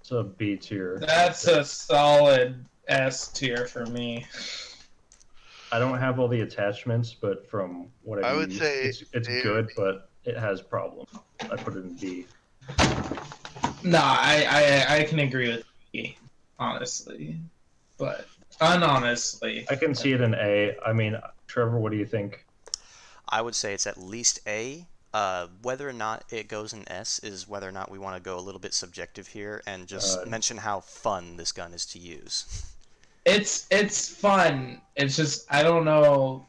Speaker 4: It's a B tier.
Speaker 2: That's a solid S tier for me.
Speaker 4: I don't have all the attachments, but from what
Speaker 5: I
Speaker 4: I've
Speaker 5: would
Speaker 4: used,
Speaker 5: say
Speaker 4: it's
Speaker 5: A or
Speaker 4: good,
Speaker 5: B.
Speaker 4: but it has problems. I put it in B.
Speaker 2: No, I can agree with B, honestly. But unhonestly.
Speaker 4: I can see it in A. I mean, Trevor, what do you think?
Speaker 1: I would say it's at least A. Whether or not it goes in S is whether or not we want to go a little bit subjective here and just mention how fun this gun is to use.
Speaker 2: It's fun. It's just I don't know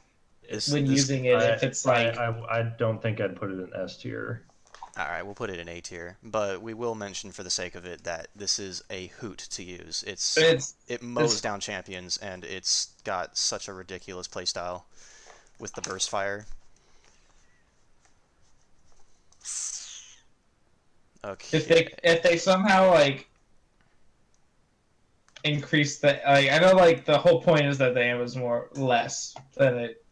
Speaker 2: when using it if it's like
Speaker 4: I don't think I'd put it in S tier.
Speaker 1: Alright, we'll put it in A tier, but we will mention for the sake of it that this is a hoot to use. It mows down champions, and it's got such a ridiculous playstyle with the burst fire. Okay.
Speaker 2: if they somehow like increase the I know like the whole point is that the ammo is more less than it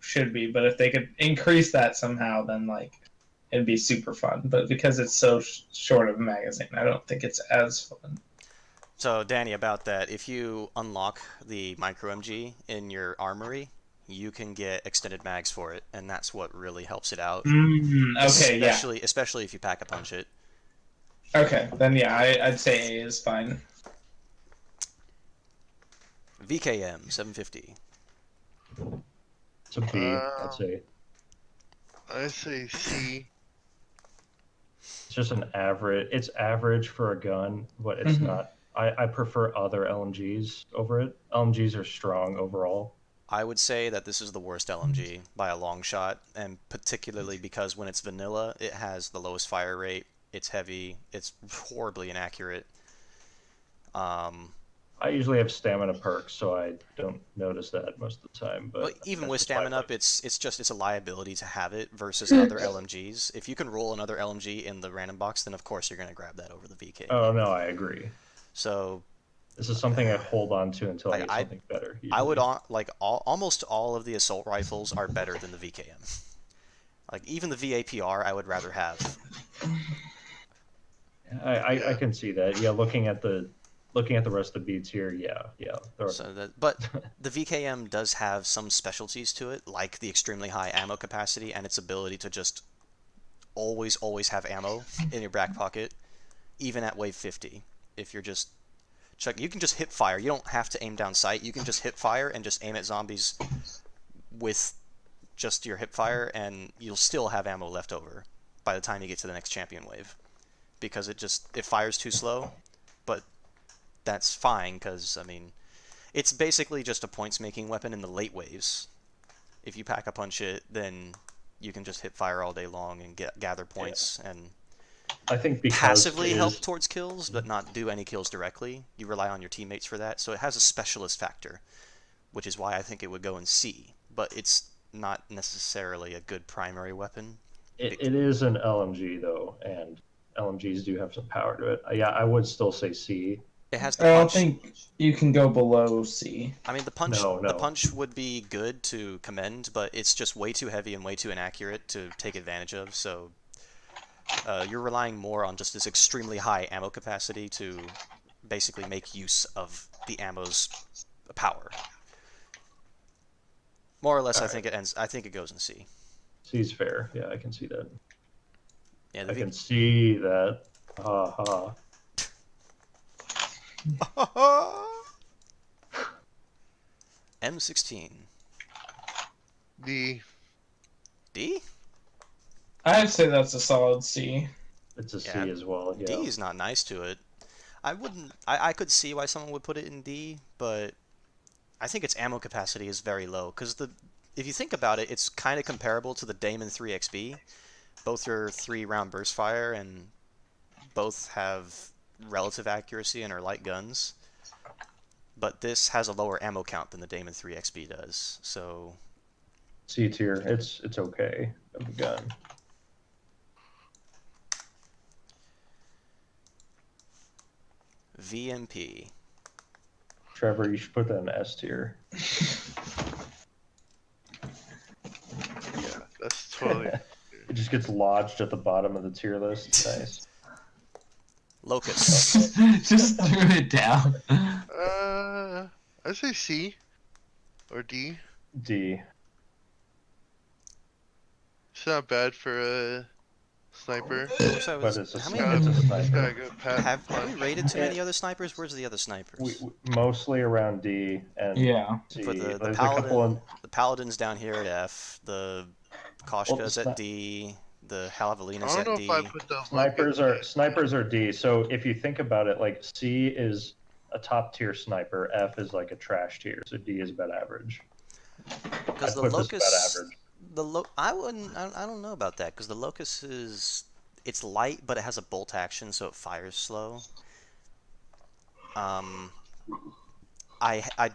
Speaker 2: should be, but if they could increase that somehow, then like it'd be super fun. But because it's so short of a magazine, I don't think it's as fun.
Speaker 1: So Danny, about that, if you unlock the micro MG in your armory, you can get extended mags for it, and that's what really helps it out.
Speaker 2: Okay,
Speaker 1: especially if you pack a punch it.
Speaker 2: Okay, then yeah, I'd say A is fine.
Speaker 1: VKM 750.
Speaker 4: It's a B, I'd say.
Speaker 5: I say C.
Speaker 4: It's just an average. It's average for a gun, but it's not. I prefer other LMGs over it. LMGs are strong overall.
Speaker 1: I would say that this is the worst LMG by a long shot, and particularly because when it's vanilla, it has the lowest fire rate. It's heavy. It's horribly inaccurate.
Speaker 4: I usually have stamina perks, so I don't notice that most of the time. But
Speaker 1: even with stamina up, it's a liability to have it versus other LMGs. If you can roll another LMG in the random box, then of course you're going to grab that over the VK.
Speaker 4: Oh no, I agree.
Speaker 1: So
Speaker 4: this is something I hold on to until I get something better. Usually.
Speaker 1: I would almost all of the assault rifles are better than the VKM. Like even the VAPR, I would rather have.
Speaker 4: I can see that. Yeah, looking at the rest of the B tier, yeah.
Speaker 1: But the VKM does have some specialties to it, like the extremely high ammo capacity and its ability to just always have ammo in your back pocket, even at wave 50. If you're just you can just hip fire. You don't have to aim down sight. You can just hip fire and just aim at zombies with just your hip fire, and you'll still have ammo left over by the time you get to the next champion wave, because it fires too slow. But that's fine, because I mean, it's basically just a points-making weapon in the late waves. If you pack a punch it, then you can just hip fire all day long and gather points and
Speaker 4: I think
Speaker 1: passively help towards kills, but not do any kills directly. You rely on your teammates for that, so it has a specialist factor, which is why I think it would go in C. But it's not necessarily a good primary weapon.
Speaker 4: It is an LMG though, and LMGs do have some power to it. Yeah, I would still say C.
Speaker 1: It has the
Speaker 2: I don't
Speaker 1: punch.
Speaker 2: think you can go below C.
Speaker 1: I mean, the punch.
Speaker 4: No.
Speaker 1: The punch would be good to commend, but it's just way too heavy and way too inaccurate to take advantage of. So you're relying more on just this extremely high ammo capacity to basically make use of the ammo's power. More or less, I think it ends. I think it goes in C.
Speaker 4: C's fair. Yeah, I can see that.
Speaker 1: Yeah,
Speaker 4: I can see that. Ha ha.
Speaker 1: M16.
Speaker 5: D.
Speaker 1: D?
Speaker 2: I'd say that's a solid C.
Speaker 4: It's a C as well. Yeah.
Speaker 1: D is not nice to it. I wouldn't. I could see why someone would put it in D, but I think its ammo capacity is very low, because if you think about it, it's kind of comparable to the Damon 3XB. Both are 3-round burst fire, and both have relative accuracy and are light guns. But this has a lower ammo count than the Damon 3XB does, so
Speaker 4: C tier. It's okay of a gun.
Speaker 1: VMP.
Speaker 4: Trevor, you should put that in S tier.
Speaker 5: Yeah, that's totally.
Speaker 4: It just gets lodged at the bottom of the tier list. Nice.
Speaker 1: Locust.
Speaker 2: Just threw it down.
Speaker 5: I say C or D.
Speaker 4: D.
Speaker 5: It's not bad for a sniper.
Speaker 1: Wish I
Speaker 4: But
Speaker 1: was-
Speaker 4: it's a
Speaker 1: how
Speaker 4: sniper.
Speaker 1: many,
Speaker 4: It's a
Speaker 5: It's got
Speaker 4: sniper.
Speaker 5: a good pass.
Speaker 1: have we rated too many other snipers? Where's the other snipers?
Speaker 4: We mostly around D and
Speaker 2: Yeah.
Speaker 4: C.
Speaker 1: Put the
Speaker 4: There's a couple
Speaker 1: paladin,
Speaker 4: of
Speaker 1: the paladin's down here at F. The Koshka's
Speaker 4: Well,
Speaker 1: at D. The Halavalinas
Speaker 5: I
Speaker 1: at
Speaker 5: don't know
Speaker 1: D.
Speaker 5: if I put the
Speaker 4: snipers are D. So if you think about it, like C is a top tier sniper, F is like a trash tier, so D is about average.
Speaker 1: Because the
Speaker 4: I'd put this
Speaker 1: locust,
Speaker 4: about average.
Speaker 1: I wouldn't. I don't know about that because the locust it's light, but it has a bolt action, so it fires slow. I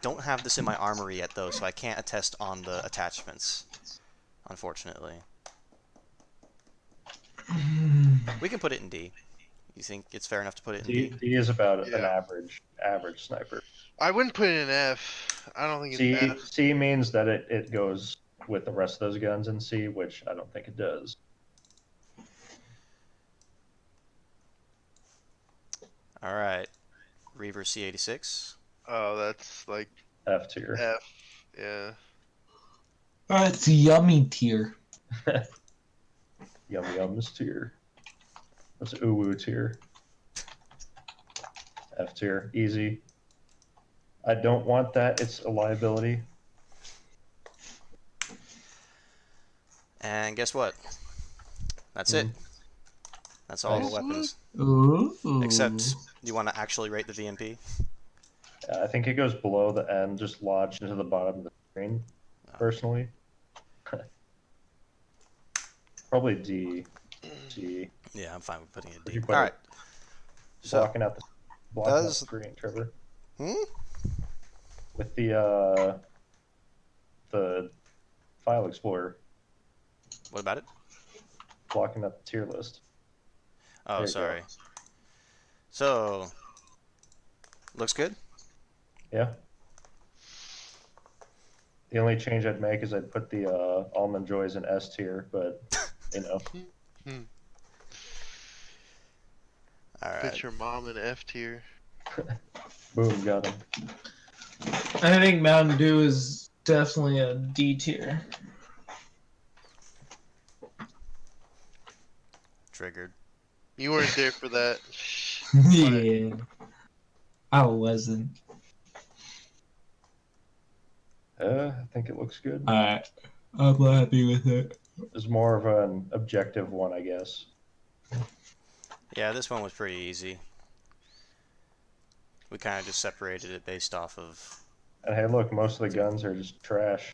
Speaker 1: don't have this in my armory yet though, so I can't attest on the attachments, unfortunately. We can put it in D. You think it's fair enough to put it in D?
Speaker 4: D is about an
Speaker 5: Yeah.
Speaker 4: average sniper.
Speaker 5: I wouldn't put it in F. I don't think it's F.
Speaker 4: C means that it goes with the rest of those guns in C, which I don't think it does.
Speaker 1: All right, Reaver C86.
Speaker 5: Oh, that's like
Speaker 4: F tier.
Speaker 5: F. Yeah.
Speaker 2: It's yummy tier.
Speaker 4: Yum Yums tier. That's Uwu tier. F tier. Easy. I don't want that. It's a liability.
Speaker 1: And guess what? That's it. That's all the
Speaker 4: Nice.
Speaker 1: weapons.
Speaker 2: Ooh.
Speaker 1: Except, you want to actually rate the VMP?
Speaker 4: I think it goes below the end, just lodged into the bottom of the screen, personally. Probably D. D.
Speaker 1: Yeah, I'm fine with putting it
Speaker 4: Would
Speaker 1: D.
Speaker 4: you put
Speaker 1: All
Speaker 4: it-
Speaker 1: right. So,
Speaker 4: Blocking out the
Speaker 1: does-
Speaker 4: screen, Trevor.
Speaker 1: hmm?
Speaker 4: With the file explorer,
Speaker 1: What about it?
Speaker 4: blocking out the tier list.
Speaker 1: Oh,
Speaker 4: There you go.
Speaker 1: sorry. So, looks good.
Speaker 4: Yeah. The only change I'd make is I'd put the Almond Joys in S tier, but you know.
Speaker 1: All right.
Speaker 5: Put your mom in F tier.
Speaker 4: Boom, got him.
Speaker 2: I think Mountain Dew is definitely a D tier.
Speaker 1: Triggered.
Speaker 5: You weren't there for that.
Speaker 2: Yeah. I wasn't.
Speaker 4: I think it looks good.
Speaker 2: Alright. I'm happy with it.
Speaker 4: It's more of an objective one, I guess.
Speaker 1: Yeah, this one was pretty easy. We kind of just separated it based off of...
Speaker 4: And hey, look, most of the guns are just trash.